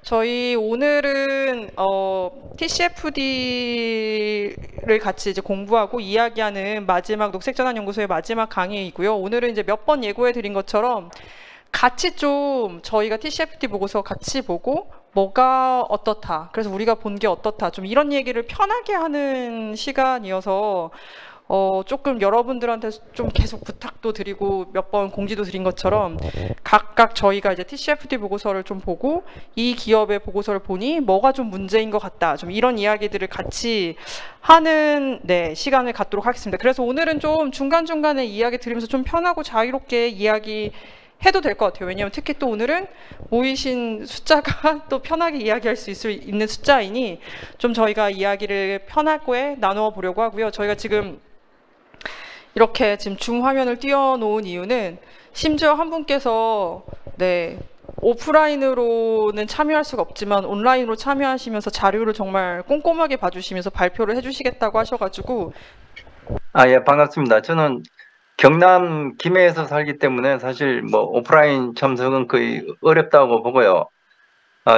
저희 오늘은 TCFD를 같이 이제 공부하고 이야기하는 마지막 녹색전환연구소의 마지막 강의이고요. 오늘은 이제 몇 번 예고해 드린 것처럼 같이 좀 저희가 TCFD 보고서 같이 보고 뭐가 어떻다. 그래서 우리가 본 게 어떻다. 좀 이런 얘기를 편하게 하는 시간이어서 조금 여러분들한테 좀 계속 부탁도 드리고 몇 번 공지도 드린 것처럼 각각 저희가 이제 TCFD 보고서를 좀 보고 이 기업의 보고서를 보니 뭐가 좀 문제인 것 같다. 좀 이런 이야기들을 같이 하는 네, 시간을 갖도록 하겠습니다. 그래서 오늘은 좀 중간중간에 이야기 들으면서 좀 편하고 자유롭게 이야기 해도 될 것 같아요. 왜냐하면 특히 또 오늘은 모이신 숫자가 또 편하게 이야기할 수 있는 숫자이니 좀 저희가 이야기를 편하게 나누어 보려고 하고요. 저희가 지금 이렇게 지금 줌 화면을 띄워놓은 이유는 심지어 한 분께서 네, 오프라인으로는 참여할 수가 없지만 온라인으로 참여하시면서 자료를 정말 꼼꼼하게 봐주시면서 발표를 해주시겠다고 하셔가지고 예, 반갑습니다. 저는 경남 김해에서 살기 때문에 사실 뭐 오프라인 참석은 거의 어렵다고 보고요.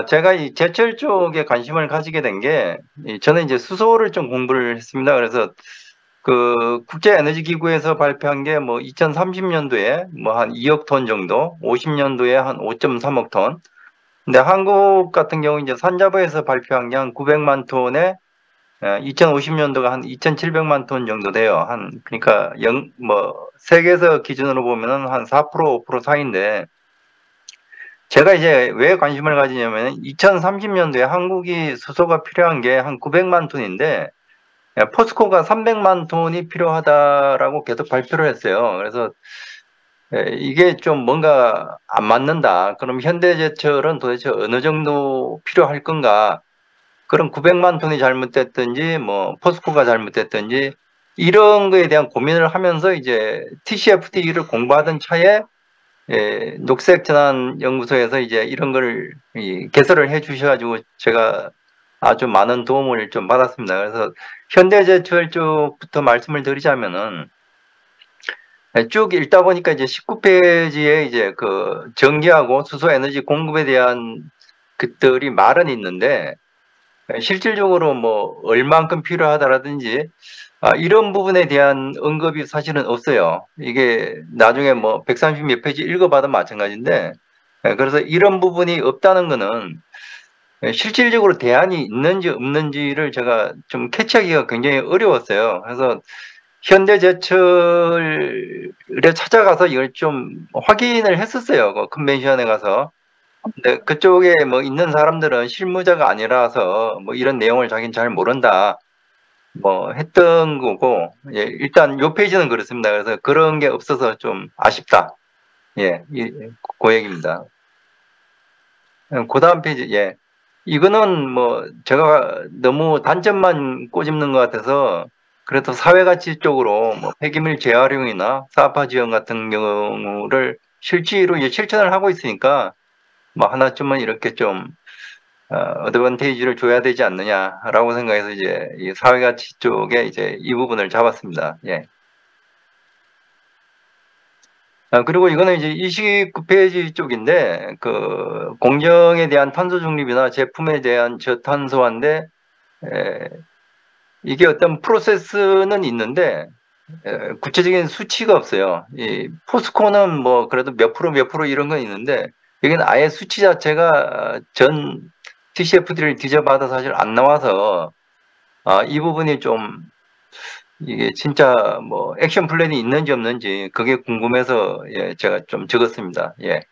제가 이 제철 쪽에 관심을 가지게 된 게, 저는 이제 수소를 좀 공부를 했습니다. 그래서 그 국제에너지기구에서 발표한 게 뭐 2030년도에 뭐 한 2억 톤 정도, 50년도에 한 5.3억 톤. 근데 한국 같은 경우 이제 산자부에서 발표한 게 한 900만 톤에 2050년도가 한 2,700만 톤 정도 돼요. 그러니까 세계에서 기준으로 보면은 한 4%, 5% 사이인데, 제가 이제 왜 관심을 가지냐면 2030년도에 한국이 수소가 필요한 게 한 900만 톤인데, 포스코가 300만 톤이 필요하다라고 계속 발표를 했어요. 그래서 이게 좀 뭔가 안 맞는다. 그럼 현대제철은 도대체 어느 정도 필요할 건가? 그럼 900만 톤이 잘못됐든지 뭐 포스코가 잘못됐든지 이런 거에 대한 고민을 하면서 이제 TCFD를 공부하던 차에 녹색전환연구소에서 이제 이런 걸 개설을 해 주셔가지고 제가 아주 많은 도움을 좀 받았습니다. 그래서 현대제철 쪽부터 말씀을 드리자면은 쭉 읽다 보니까 이제 19페이지에 이제 그 전기하고 수소 에너지 공급에 대한 것들이 말은 있는데 실질적으로 뭐 얼만큼 필요하다라든지 이런 부분에 대한 언급이 사실은 없어요. 이게 나중에 뭐 130 몇 페이지 읽어봐도 마찬가지인데 그래서 이런 부분이 없다는 거는 실질적으로 대안이 있는지 없는지를 제가 좀 캐치하기가 굉장히 어려웠어요. 그래서 현대제철에 찾아가서 이걸 좀 확인을 했었어요. 그 컨벤션에 가서. 근데 그쪽에 뭐 있는 사람들은 실무자가 아니라서 뭐 이런 내용을 자기는 잘 모른다. 뭐 했던 거고, 예, 일단 요 페이지는 그렇습니다. 그래서 그런 게 없어서 좀 아쉽다. 예, 그 얘기입니다. 그 다음 페이지, 예. 이거는 뭐 제가 너무 단점만 꼬집는 것 같아서 그래도 사회가치 쪽으로 뭐 폐기물 재활용이나 사업화 지원 같은 경우를 실제로 이제 실천을 하고 있으니까 뭐 하나쯤은 이렇게 좀 어드밴테이지를 줘야 되지 않느냐라고 생각해서 이제 이 사회가치 쪽에 이제 이 부분을 잡았습니다. 예. 그리고 이거는 이제 29페이지 쪽인데 그 공정에 대한 탄소 중립이나 제품에 대한 저탄소화인데 이게 어떤 프로세스는 있는데 구체적인 수치가 없어요. 이 포스코는 뭐 그래도 몇 프로 이런 건 있는데 여기는 아예 수치 자체가 전 TCFD를 뒤져봐도 사실 안 나와서 이 부분이 좀 이게 진짜 뭐 액션 플랜이 있는지 없는지 그게 궁금해서 예, 제가 좀 적었습니다. 예.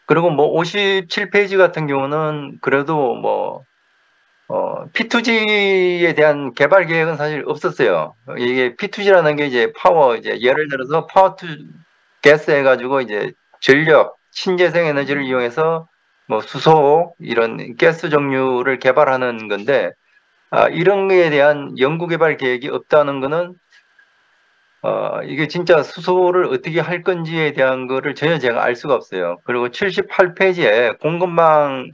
그리고 뭐 57페이지 같은 경우는 그래도 뭐 P2G에 대한 개발 계획은 사실 없었어요. 이게 P2G라는 게 이제 파워, 이제 예를 들어서 파워 투 가스 해가지고 이제 전력, 신재생 에너지를 이용해서 뭐 수소, 이런 가스 종류를 개발하는 건데, 이런 거에 대한 연구 개발 계획이 없다는 거는, 이게 진짜 수소를 어떻게 할 건지에 대한 거를 전혀 제가 알 수가 없어요. 그리고 78페이지에 공급망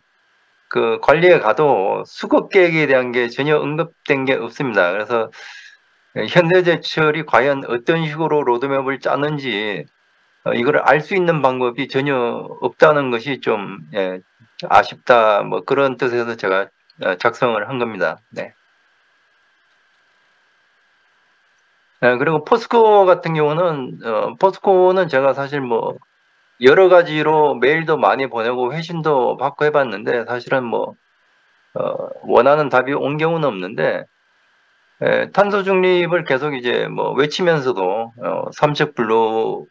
그 관리에 가도 수급 계획에 대한 게 전혀 언급된 게 없습니다. 그래서 현대제철이 과연 어떤 식으로 로드맵을 짜는지 이걸 알 수 있는 방법이 전혀 없다는 것이 좀 아쉽다 뭐 그런 뜻에서 제가 작성을 한 겁니다. 네. 그리고 포스코 같은 경우는 포스코는 제가 사실 뭐 여러 가지로 메일도 많이 보내고 회신도 받고 해봤는데 사실은 뭐 원하는 답이 온 경우는 없는데 탄소 중립을 계속 이제 뭐 외치면서도 삼척 블루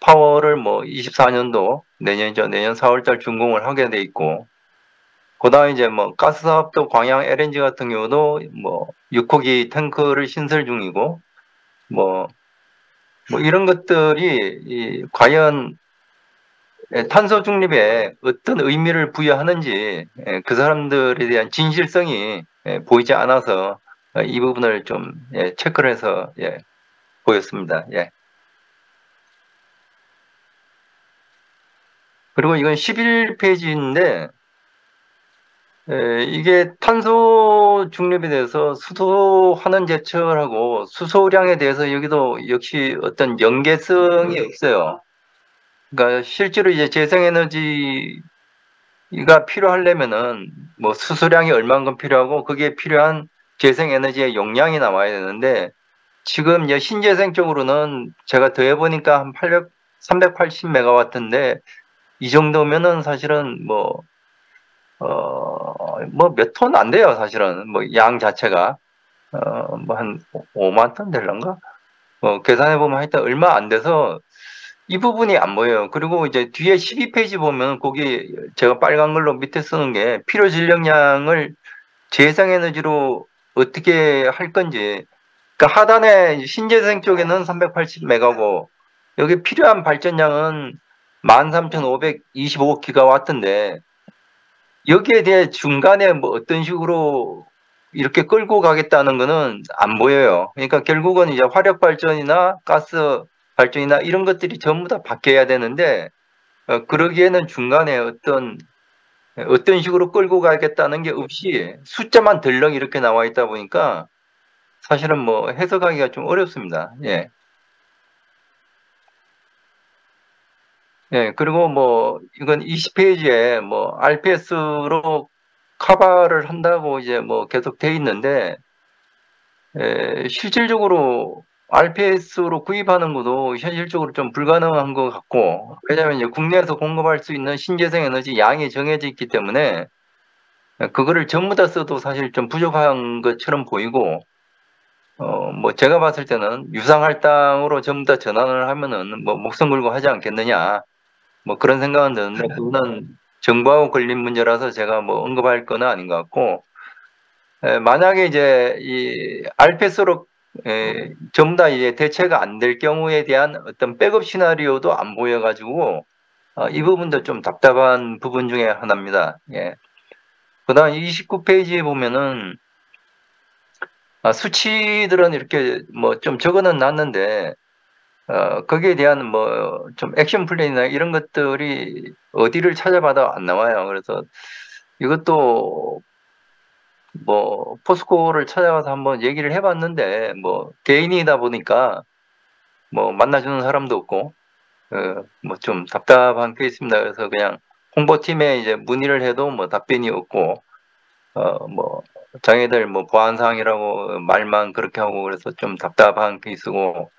파워를 뭐 24년도 내년 4월달 준공을 하게 돼 있고 그다음에 이제 뭐 가스 사업도 광양 LNG 같은 경우도 뭐 6호기 탱크를 신설 중이고 뭐 이런 것들이 과연 탄소 중립에 어떤 의미를 부여하는지 그 사람들에 대한 진실성이 보이지 않아서 이 부분을 좀 체크를 해서 보였습니다. 그리고 이건 11페이지인데 이게 탄소 중립에 대해서 수소환원 제철하고 수소량에 대해서 여기도 역시 어떤 연계성이 없어요. 그러니까 실제로 이제 재생에너지가 필요하려면은 뭐 수소량이 얼만큼 필요하고 그게 필요한 재생에너지의 용량이 나와야 되는데 지금 이제 신재생 쪽으로는 제가 더해보니까 한 380메가와트인데 이 정도면은 사실은 뭐 몇 톤 안 돼요, 사실은. 뭐 양 자체가 뭐 한 5만 톤 될런가? 계산해보면 하여튼 얼마 안 돼서 이 부분이 안 보여요. 그리고 이제 뒤에 12페이지 보면 거기 제가 빨간 걸로 밑에 쓰는 게 필요 전력량을 재생에너지로 어떻게 할 건지. 그러니까 하단에 신재생 쪽에는 380메가고 여기 필요한 발전량은 13,525기가와트인데 여기에 대해 중간에 뭐 어떤 식으로 이렇게 끌고 가겠다는 거는 안 보여요. 그러니까 결국은 이제 화력 발전이나 가스 발전이나 이런 것들이 전부 다 바뀌어야 되는데 그러기에는 중간에 어떤 식으로 끌고 가겠다는 게 없이 숫자만 덜렁 이렇게 나와 있다 보니까 사실은 뭐 해석하기가 좀 어렵습니다. 그리고 뭐 이건 20페이지에 뭐 RPS로 커버를 한다고 이제 뭐 계속 돼 있는데 실질적으로 RPS로 구입하는 것도 현실적으로 좀 불가능한 것 같고 왜냐하면 이제 국내에서 공급할 수 있는 신재생 에너지 양이 정해져 있기 때문에 그거를 전부 다 써도 사실 좀 부족한 것처럼 보이고 뭐 제가 봤을 때는 유상할당으로 전부 다 전환을 하면은 뭐 목숨 걸고 하지 않겠느냐 뭐 그런 생각은 드는데 그거는 정부하고 걸린 문제라서 제가 뭐 언급할 건 아닌 것 같고 만약에 이제 이 알패스로 전부 다 이제 대체가 안 될 경우에 대한 어떤 백업 시나리오도 안 보여가지고 이 부분도 좀 답답한 부분 중에 하나입니다. 그다음 29페이지에 보면은 수치들은 이렇게 뭐 좀 적어는 놨는데 거기에 대한 뭐 좀 액션 플랜이나 이런 것들이 어디를 찾아봐도 안 나와요. 그래서 이것도 뭐 포스코를 찾아가서 한번 얘기를 해봤는데 뭐 개인이다 보니까 뭐 만나주는 사람도 없고 뭐 좀 답답한 케이스입니다. 그래서 그냥 홍보팀에 이제 문의를 해도 뭐 답변이 없고 뭐 자기들 뭐 보안 사항이라고 말만 그렇게 하고 그래서 좀 답답한 케이스고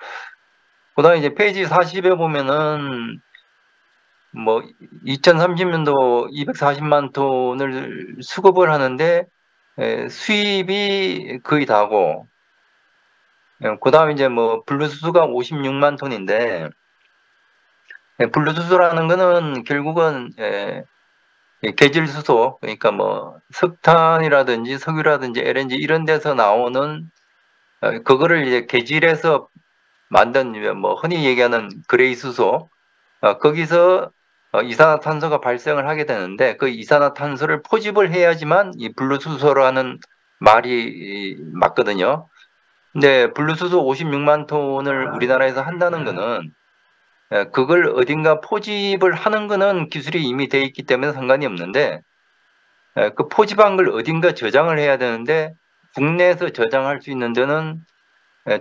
그다음에 이제 페이지 40에 보면은 뭐 2030년도 240만 톤을 수급을 하는데 수입이 거의 다고 그다음에 이제 뭐 블루수소가 56만 톤인데 블루수소라는 거는 결국은 계질수소 그러니까 뭐 석탄이라든지 석유라든지 LNG 이런 데서 나오는 그거를 이제 계질해서 만든 뭐 흔히 얘기하는 그레이 수소 거기서 이산화탄소가 발생을 하게 되는데 그 이산화탄소를 포집을 해야지만 이 블루수소라는 말이 맞거든요. 근데 블루수소 56만 톤을 우리나라에서 한다는 거는 그걸 어딘가 포집을 하는 거는 기술이 이미 돼 있기 때문에 상관이 없는데 그 포집한 걸 어딘가 저장을 해야 되는데 국내에서 저장할 수 있는 데는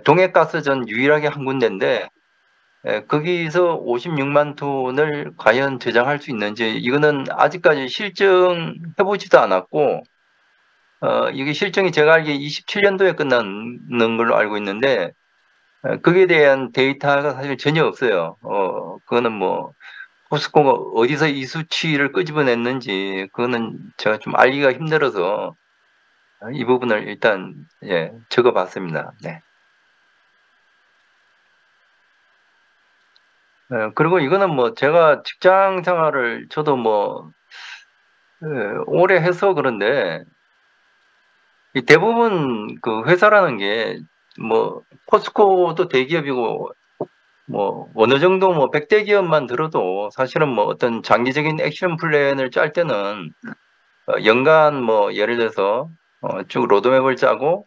동해가스전 유일하게 한 군데인데 거기서 56만 톤을 과연 저장할 수 있는지 이거는 아직까지 실증해보지도 않았고 이게 실증이 제가 알기에 27년도에 끝나는 걸로 알고 있는데 거기에 대한 데이터가 사실 전혀 없어요. 그거는 뭐 포스코가 어디서 이 수치를 끄집어냈는지 그거는 제가 좀 알기가 힘들어서 이 부분을 일단 적어봤습니다. 네. 그리고 이거는 뭐 제가 직장 생활을 저도 뭐 오래 해서 그런데 이 대부분 그 회사라는 게 뭐 포스코도 대기업이고 뭐 어느 정도 뭐 100대 기업만 들어도 사실은 뭐 어떤 장기적인 액션 플랜을 짤 때는 연간 뭐 예를 들어서 쭉 로드맵을 짜고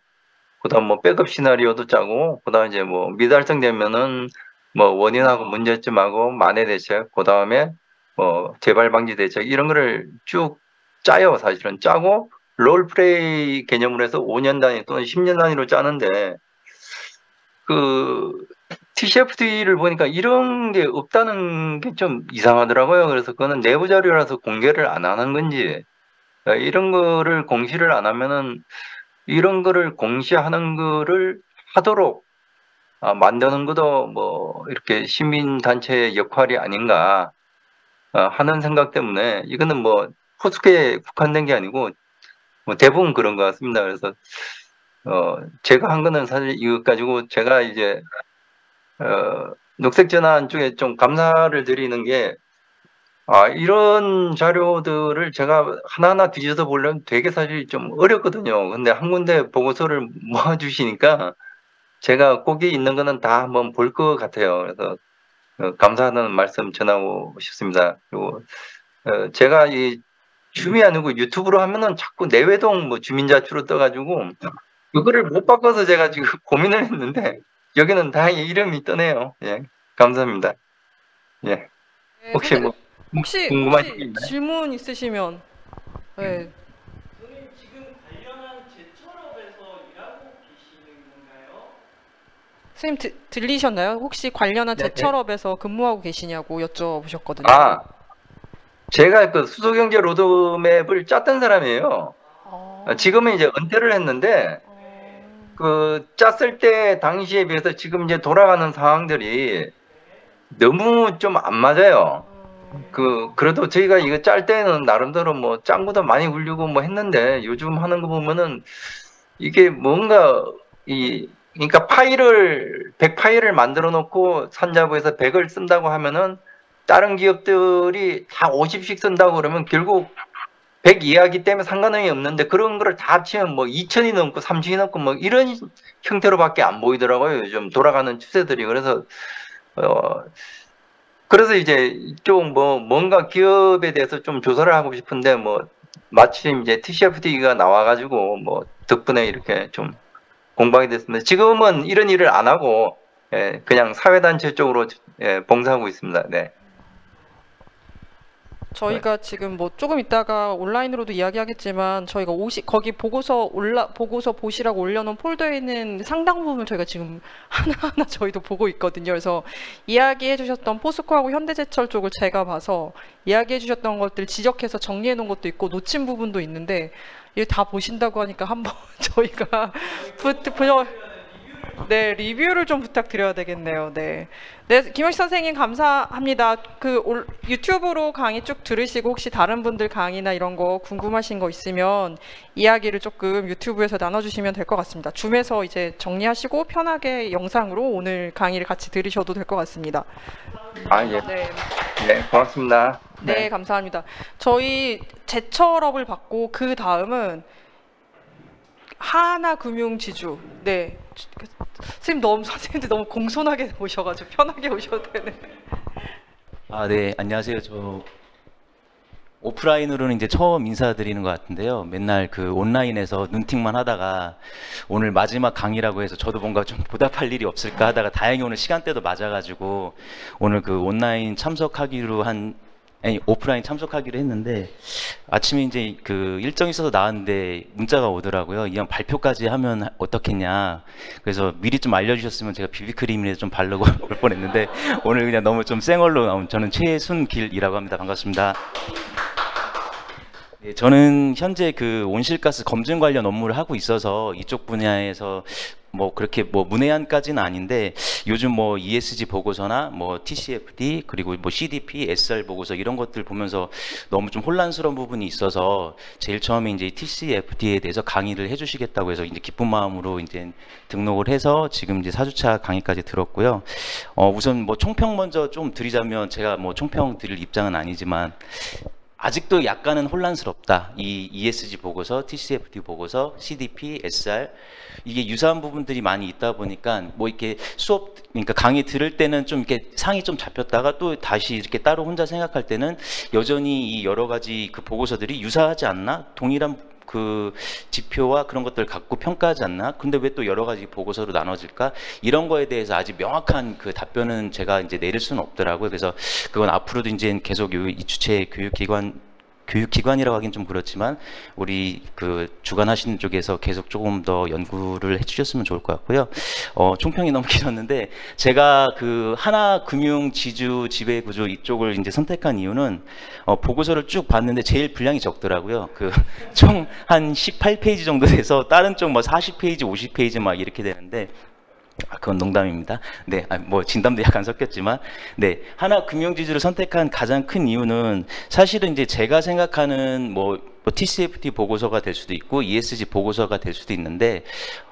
그다음 뭐 백업 시나리오도 짜고 그다음 이제 뭐 미달성되면은 뭐 원인하고 문제점하고 만회 대책 그다음에 뭐 재발 방지 대책 이런 거를 쭉 짜요. 사실은 짜고 롤플레이 개념으로 해서 5년 단위 또는 10년 단위로 짜는데 그 TCFD를 보니까 이런 게 없다는 게 좀 이상하더라고요. 그래서 그거는 내부 자료라서 공개를 안 하는 건지 이런 거를 공시를 안 하면은 이런 거를 공시하는 거를 하도록 만드는 것도 뭐 이렇게 시민단체의 역할이 아닌가 하는 생각 때문에 이거는 뭐 포스코에 국한된 게 아니고 뭐 대부분 그런 것 같습니다. 그래서 제가 한 거는 사실 이것 가지고 제가 이제 녹색전환 쪽에 좀 감사를 드리는 게 이런 자료들을 제가 하나하나 뒤져서 보려면 되게 사실 좀 어렵거든요. 근데 한 군데 보고서를 모아주시니까 제가 거기 있는 거는 다 한번 볼 것 같아요. 그래서 감사하다는 말씀 전하고 싶습니다. 그리고 제가 이 줌이 아니고 유튜브로 하면은 자꾸 내외동 뭐 주민자치로 떠가지고 그거를 못 바꿔서 제가 지금 고민을 했는데 여기는 다행히 이름이 뜨네요. 예, 감사합니다. 예, 네, 혹시 뭐 혹시 궁금하신 게 있나요? 질문 있으시면 네. 선생님 지금 관련한 제철업에서 일하고 계시는 건가요? 선생님 들리셨나요? 혹시 관련한 네, 네. 제철업에서 근무하고 계시냐고 여쭤보셨거든요. 제가 그 수소경제 로드맵을 짰던 사람이에요. 어, 지금은 이제 은퇴를 했는데 그 짰을 때 당시에 비해서 지금 이제 돌아가는 상황들이 너무 좀 안 맞아요. 그래도 저희가 이거 짤 때는 나름대로 뭐 짱구도 많이 굴리고 뭐 했는데 요즘 하는 거 보면은 이게 뭔가 그러니까 100 파일을 만들어 놓고 산자부에서 100을 쓴다고 하면은 다른 기업들이 다 50씩 쓴다고 그러면 결국 100 이하기 때문에 상관이 없는데 그런 거를 다 합치면 뭐 2000이 넘고 3000이 넘고 뭐 이런 형태로밖에 안 보이더라고요. 요즘 돌아가는 추세들이. 그래서 이제 이쪽 뭐 뭔가 기업에 대해서 좀 조사를 하고 싶은데 뭐 마침 이제 TCFD가 나와가지고 뭐 덕분에 이렇게 좀 공부하게 됐습니다. 지금은 이런 일을 안 하고 그냥 사회단체 쪽으로 봉사하고 있습니다. 네. 저희가 지금 뭐 조금 있다가 온라인으로도 이야기하겠지만 저희가 거기 보고서 보시라고 올려놓은 폴더에 있는 상당 부분 저희가 지금 하나하나 저희도 보고 있거든요. 그래서 이야기해 주셨던 포스코하고 현대제철 쪽을 제가 봐서 이야기해 주셨던 것들 지적해서 정리해 놓은 것도 있고 놓친 부분도 있는데 이거 다 보신다고 하니까 한번 저희가 네, 리뷰를 좀 부탁드려야 되겠네요. 네. 네, 김영식 선생님 감사합니다. 유튜브로 강의 쭉 들으시고 혹시 다른 분들 강의나 이런 거 궁금하신 거 있으면 이야기를 조금 유튜브에서 나눠주시면 될 것 같습니다. 줌에서 이제 정리하시고 편하게 영상으로 오늘 강의를 같이 들으셔도 될 것 같습니다. 예. 네. 네, 고맙습니다. 네, 감사합니다. 저희 제철업을 받고 그 다음은 하나금융지주. 네. 선생님들 너무 공손하게 오셔가지고 편하게 오셔도 되는데. 네, 안녕하세요. 저 오프라인으로는 이제 처음 인사드리는 것 같은데요. 맨날 그 온라인에서 눈팅만 하다가 오늘 마지막 강의라고 해서 저도 뭔가 좀 보답할 일이 없을까 하다가 다행히 오늘 시간대도 맞아가지고 오늘 그 온라인 참석하기로 한 아니, 오프라인 참석하기로 했는데 아침에 이제 그 일정이 있어서 나왔는데 문자가 오더라고요. 이왕 발표까지 하면 어떻겠냐. 그래서 미리 좀 알려주셨으면 제가 비비크림이라도 좀 바르고 올 뻔했는데 오늘 그냥 너무 좀 쌩얼로 나온 저는 최순길이라고 합니다. 반갑습니다. 네, 저는 현재 그 온실가스 검증 관련 업무를 하고 있어서 이쪽 분야에서 뭐 그렇게 뭐 문외한까지는 아닌데 요즘 뭐 ESG 보고서나 뭐 TCFD 그리고 뭐 CDP, SR 보고서 이런 것들 보면서 너무 좀 혼란스러운 부분이 있어서 제일 처음에 이제 TCFD에 대해서 강의를 해주시겠다고 해서 이제 기쁜 마음으로 이제 등록을 해서 지금 이제 4주차 강의까지 들었고요. 우선 뭐 총평 먼저 좀 드리자면 제가 뭐 총평 드릴 입장은 아니지만 아직도 약간은 혼란스럽다. 이 ESG 보고서, TCFD 보고서, CDP, SR 이게 유사한 부분들이 많이 있다 보니까 뭐 이렇게 수업 그러니까 강의 들을 때는 좀 이렇게 상이 좀 잡혔다가 또 다시 이렇게 따로 혼자 생각할 때는 여전히 이 여러 가지 그 보고서들이 유사하지 않나? 동일한 그 지표와 그런 것들을 갖고 평가하지 않나? 근데 왜 또 여러 가지 보고서로 나눠질까? 이런 거에 대해서 아직 명확한 그 답변은 제가 이제 내릴 수는 없더라고요. 그래서 그건 앞으로도 이제 계속 이 주체 교육기관이라고 하긴 좀 그렇지만 우리 그 주관하시는 쪽에서 계속 조금 더 연구를 해주셨으면 좋을 것 같고요. 총평이 너무 길었는데 제가 그 하나금융지주 지배구조 이쪽을 이제 선택한 이유는 보고서를 쭉 봤는데 제일 분량이 적더라고요. 그 총 한 18페이지 정도 돼서 다른 쪽 뭐 40페이지, 50페이지 막 이렇게 되는데 그건 농담입니다. 네, 뭐 진담도 약간 섞였지만, 네, 하나금융지주를 선택한 가장 큰 이유는 사실은 이제 제가 생각하는 뭐 TCFD 보고서가 될 수도 있고 ESG 보고서가 될 수도 있는데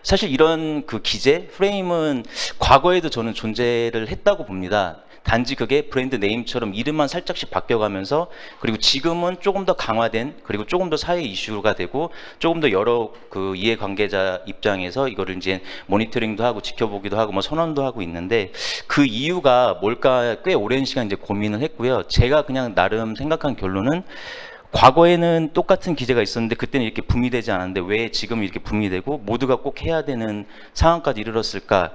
사실 이런 그 기재 프레임은 과거에도 저는 존재를 했다고 봅니다. 단지 그게 브랜드 네임처럼 이름만 살짝씩 바뀌어가면서 그리고 지금은 조금 더 강화된 그리고 조금 더 사회 이슈가 되고 조금 더 여러 그 이해관계자 입장에서 이거를 이제 모니터링도 하고 지켜보기도 하고 뭐 선언도 하고 있는데 그 이유가 뭘까 꽤 오랜 시간 이제 고민을 했고요. 제가 그냥 나름 생각한 결론은 과거에는 똑같은 기재가 있었는데 그때는 이렇게 붐이 되지 않았는데 왜 지금 이렇게 붐이 되고 모두가 꼭 해야 되는 상황까지 이르렀을까?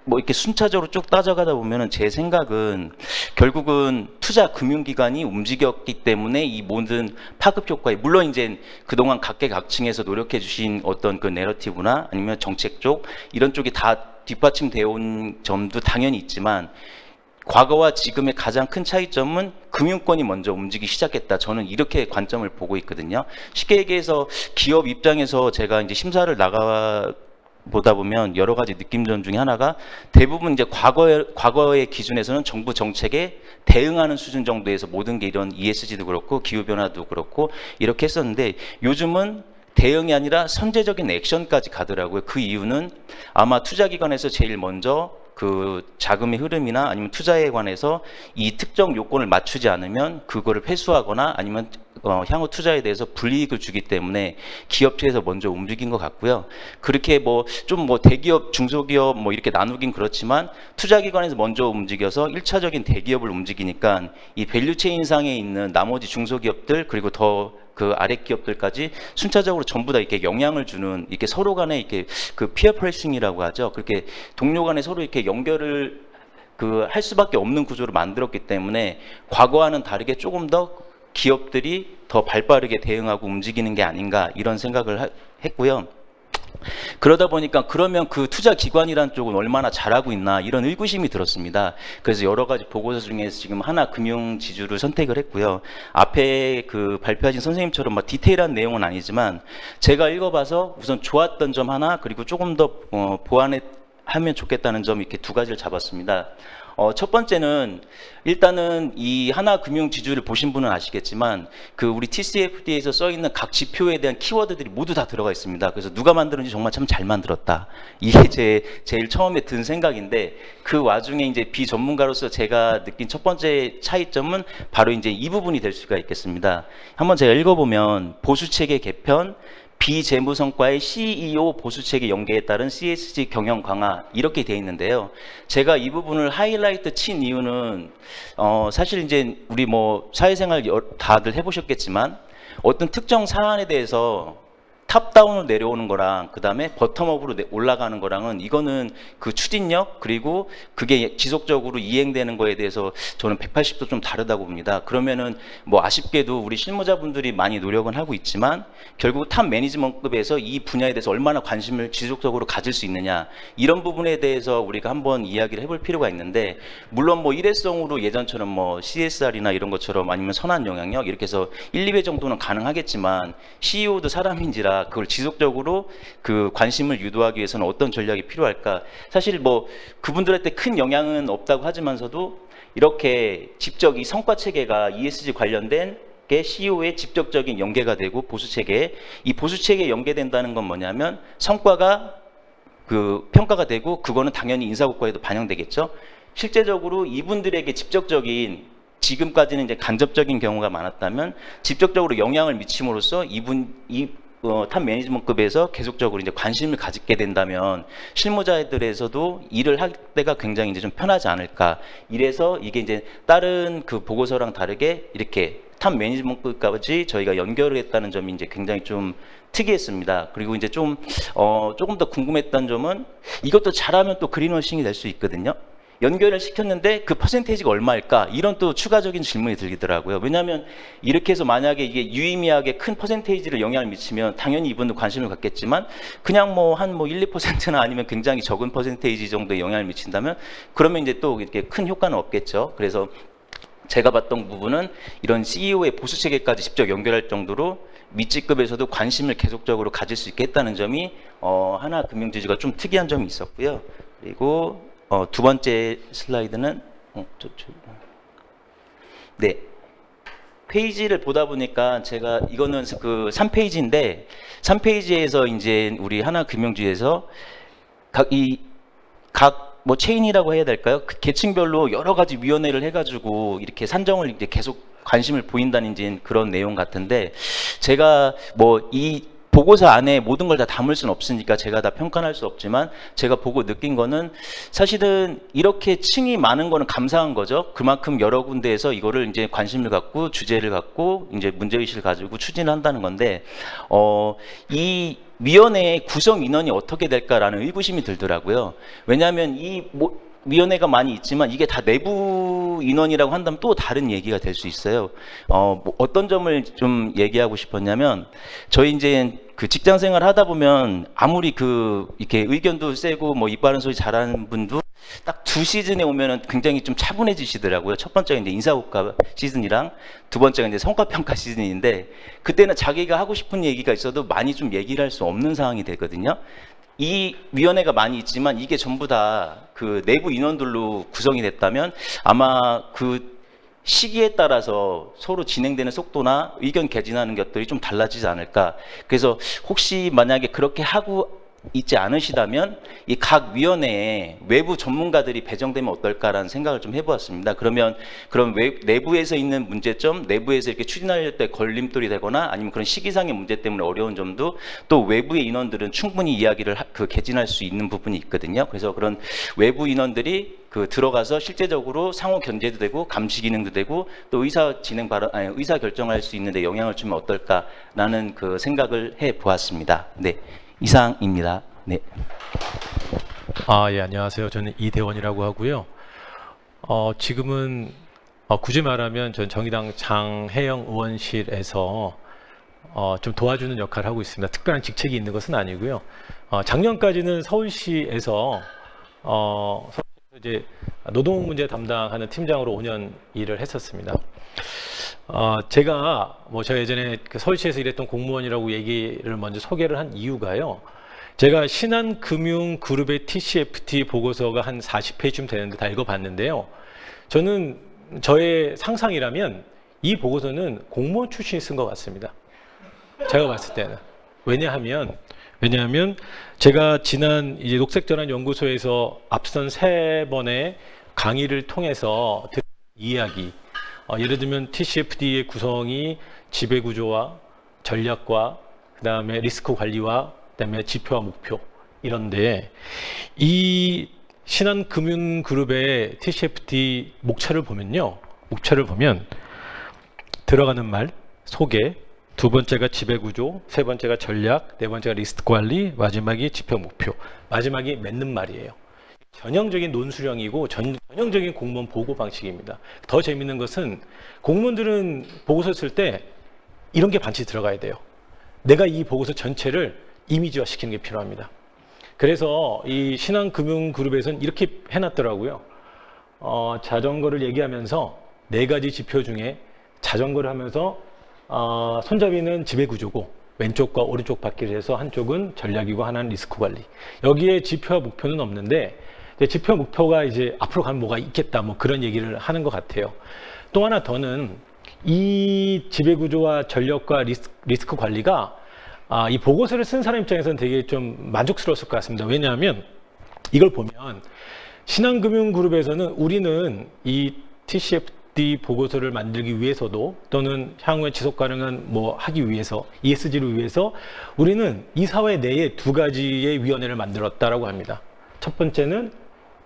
뭐 이렇게 순차적으로 쭉 따져가다 보면은 제 생각은 결국은 투자 금융기관이 움직였기 때문에 이 모든 파급 효과에 물론 이제 그동안 각계각층에서 노력해 주신 어떤 그 내러티브나 아니면 정책 쪽 이런 쪽이 다 뒷받침되어 온 점도 당연히 있지만 과거와 지금의 가장 큰 차이점은 금융권이 먼저 움직이기 시작했다. 저는 이렇게 관점을 보고 있거든요. 쉽게 얘기해서 기업 입장에서 제가 이제 심사를 보다 보면 여러 가지 느낌전 중에 하나가 대부분 이제 과거의 기준에서는 정부 정책에 대응하는 수준 정도에서 모든 게 이런 ESG도 그렇고 기후변화도 그렇고 이렇게 했었는데 요즘은 대응이 아니라 선제적인 액션까지 가더라고요. 그 이유는 아마 투자기관에서 제일 먼저 그 자금의 흐름이나 아니면 투자에 관해서 이 특정 요건을 맞추지 않으면 그거를 회수하거나 아니면 향후 투자에 대해서 불이익을 주기 때문에 기업체에서 먼저 움직인 것 같고요. 그렇게 뭐 좀 뭐 대기업, 중소기업 뭐 이렇게 나누긴 그렇지만 투자기관에서 먼저 움직여서 1차적인 대기업을 움직이니까 이 밸류체인상에 있는 나머지 중소기업들 그리고 더 그 아래 기업들까지 순차적으로 전부 다 이렇게 영향을 주는 이렇게 서로 간에 이렇게 그 피어 프레싱이라고 하죠. 그렇게 동료 간에 서로 이렇게 연결을 그 할 수밖에 없는 구조를 만들었기 때문에 과거와는 다르게 조금 더 기업들이 더 발빠르게 대응하고 움직이는 게 아닌가 이런 생각을 했고요. 그러다 보니까 그러면 그 투자기관이란 쪽은 얼마나 잘하고 있나 이런 의구심이 들었습니다. 그래서 여러 가지 보고서 중에서 지금 하나금융지주를 선택을 했고요. 앞에 그 발표하신 선생님처럼 막 디테일한 내용은 아니지만 제가 읽어봐서 우선 좋았던 점 하나 그리고 조금 더 보완하면 좋겠다는 점 이렇게 두 가지를 잡았습니다. 첫 번째는 일단은 이 하나금융지주를 보신 분은 아시겠지만 그 우리 TCFD에서 써 있는 각 지표에 대한 키워드들이 모두 다 들어가 있습니다. 그래서 누가 만들었는지 정말 참 잘 만들었다. 이게 제일 처음에 든 생각인데 그 와중에 이제 비전문가로서 제가 느낀 첫 번째 차이점은 바로 이제 이 부분이 될 수가 있겠습니다. 한번 제가 읽어보면 보수체계 개편, 비재무성과의 CEO 보수체계 연계에 따른 CSG 경영 강화 이렇게 되어 있는데요. 제가 이 부분을 하이라이트 친 이유는 사실 이제 우리 뭐 사회생활 다들 해보셨겠지만 어떤 특정 사안에 대해서 탑다운으로 내려오는 거랑 그다음에 버텀업으로 올라가는 거랑은 이거는 그 추진력 그리고 그게 지속적으로 이행되는 거에 대해서 저는 180도 좀 다르다고 봅니다. 그러면은 뭐 아쉽게도 우리 실무자분들이 많이 노력은 하고 있지만 결국 탑 매니지먼트급에서 이 분야에 대해서 얼마나 관심을 지속적으로 가질 수 있느냐 이런 부분에 대해서 우리가 한번 이야기를 해볼 필요가 있는데 물론 뭐 일회성으로 예전처럼 뭐 CSR이나 이런 것처럼 아니면 선한 영향력 이렇게 해서 1, 2회 정도는 가능하겠지만 CEO도 사람인지라 그걸 지속적으로 그 관심을 유도하기 위해서는 어떤 전략이 필요할까? 사실 뭐 그분들한테 큰 영향은 없다고 하지만서도 이렇게 직접 이 성과 체계가 ESG 관련된 게 CEO의 직접적인 연계가 되고 보수 체계, 이 보수 체계에 연계된다는 건 뭐냐면 성과가 그 평가가 되고 그거는 당연히 인사고과에도 반영되겠죠. 실제적으로 이분들에게 직접적인 지금까지는 이제 간접적인 경우가 많았다면 직접적으로 영향을 미침으로써 탑 매니지먼트급에서 계속적으로 이제 관심을 가지게 된다면 실무자들에서도 일을 할 때가 굉장히 이제 좀 편하지 않을까. 이래서 이게 이제 다른 그 보고서랑 다르게 이렇게 탑 매니지먼트까지 저희가 연결을 했다는 점이 이제 굉장히 좀 특이했습니다. 그리고 이제 좀 조금 더 궁금했던 점은 이것도 잘하면 또 그린워싱이 될 수 있거든요. 연결을 시켰는데 그 퍼센테이지가 얼마일까? 이런 또 추가적인 질문이 들더라고요. 왜냐하면 이렇게 해서 만약에 이게 유의미하게 큰 퍼센테이지를 영향을 미치면 당연히 이분도 관심을 갖겠지만 그냥 뭐 한 1, 2%나 아니면 굉장히 적은 퍼센테이지 정도의 영향을 미친다면 그러면 이제 또 이렇게 큰 효과는 없겠죠. 그래서 제가 봤던 부분은 이런 CEO의 보수 체계까지 직접 연결할 정도로 밑직급에서도 관심을 계속적으로 가질 수 있게 했다는 점이 하나금융지주가 좀 특이한 점이 있었고요. 그리고 두 번째 슬라이드는 네 페이지를 보다 보니까 제가 이거는 그 3페이지인데 3페이지에서 이제 우리 하나금융지에서 각 뭐 체인이라고 해야 될까요? 그 계층별로 여러 가지 위원회를 해가지고 이렇게 산정을 이제 계속 관심을 보인다는 이제 그런 내용 같은데 제가 뭐 이 보고서 안에 모든 걸 다 담을 수는 없으니까 제가 다 평가할 수 없지만 제가 보고 느낀 거는 사실은 이렇게 층이 많은 거는 감사한 거죠. 그만큼 여러 군데에서 이거를 이제 관심을 갖고 주제를 갖고 이제 문제의식을 가지고 추진을 한다는 건데 이 위원회의 구성 인원이 어떻게 될까라는 의구심이 들더라고요. 왜냐하면 이 위원회가 많이 있지만 이게 다 내부 인원이라고 한다면 또 다른 얘기가 될 수 있어요. 어떤 점을 좀 얘기하고 싶었냐면 저희 이제 그 직장 생활 하다 보면 아무리 이렇게 의견도 세고 뭐 입 바른 소리 잘하는 분도 딱 2시즌에 오면은 굉장히 좀 차분해지시더라고요. 첫 번째가 이제 인사고과 시즌이랑 두 번째가 이제 성과평가 시즌인데 그때는 자기가 하고 싶은 얘기가 있어도 많이 좀 얘기를 할 수 없는 상황이 되거든요. 이 위원회가 많이 있지만 이게 전부 다 그 내부 인원들로 구성이 됐다면 아마 그 시기에 따라서 서로 진행되는 속도나 의견 개진하는 것들이 좀 달라지지 않을까. 그래서 혹시 만약에 그렇게 하고 있지 않으시다면 이 각 위원회에 외부 전문가들이 배정되면 어떨까라는 생각을 좀 해보았습니다. 그러면 내부에서 있는 문제점, 내부에서 이렇게 추진할 때 걸림돌이 되거나 아니면 그런 시기상의 문제 때문에 어려운 점도 또 외부의 인원들은 충분히 이야기를 개진할 수 있는 부분이 있거든요. 그래서 그런 외부 인원들이 들어가서 실제적으로 상호 견제도 되고 감시 기능도 되고 또 의사 결정할 수 있는데 영향을 주면 어떨까라는 그 생각을 해 보았습니다. 네. 이상입니다. 네. 예, 안녕하세요. 저는 이대원이라고 하고요. 지금은 굳이 말하면 전 정의당 장혜영 의원실에서 좀 도와주는 역할을 하고 있습니다. 특별한 직책이 있는 것은 아니고요. 작년까지는 서울시에서 이제 노동 문제 담당하는 팀장으로 5년 일을 했었습니다. 제가 예전에 그 서울시에서 일했던 공무원이라고 얘기를 먼저 소개를 한 이유가요. 제가 신한금융그룹의 TCFT 보고서가 한 40페이지쯤 되는데 다 읽어봤는데요. 저는 저의 상상이라면 이 보고서는 공무원 출신이 쓴 것 같습니다. 제가 봤을 때는. 왜냐하면 제가 지난 이제 녹색전환연구소에서 앞선 3번의 강의를 통해서 들은 이야기, 예를 들면 TCFD의 구성이 지배구조와 전략과 그다음에 리스크 관리와 그다음에 지표와 목표 이런데 이 신한금융그룹의 TCFD 목차를 보면 들어가는 말, 소개, 두 번째가 지배구조, 세 번째가 전략, 네 번째가 리스크 관리, 마지막이 지표 목표, 마지막이 맺는 말이에요. 전형적인 논수령이고 전형적인 공무원 보고 방식입니다. 더 재밌는 것은 공무원들은 보고서 쓸 때 이런 게 반드시 들어가야 돼요. 내가 이 보고서 전체를 이미지화 시키는 게 필요합니다. 그래서 이 신한금융그룹에서는 이렇게 해놨더라고요. 자전거를 얘기하면서 4가지 지표 중에 자전거를 하면서 손잡이는 지배구조고 왼쪽과 오른쪽 바퀴를 해서 한쪽은 전략이고 하나는 리스크 관리. 여기에 지표와 목표는 없는데 지표 목표가 이제 앞으로 가면 뭐가 있겠다 뭐 그런 얘기를 하는 것 같아요. 또 하나 더는 이 지배구조와 전략과 리스크 관리가 이 보고서를 쓴 사람 입장에서는 되게 좀 만족스러웠을 것 같습니다. 왜냐하면 이걸 보면 신한금융그룹에서는 우리는 이 TCFD 보고서를 만들기 위해서도 또는 향후에 지속 가능한 뭐 하기 위해서 ESG를 위해서 우리는 이 사회 내에 2가지의 위원회를 만들었다라고 합니다. 첫 번째는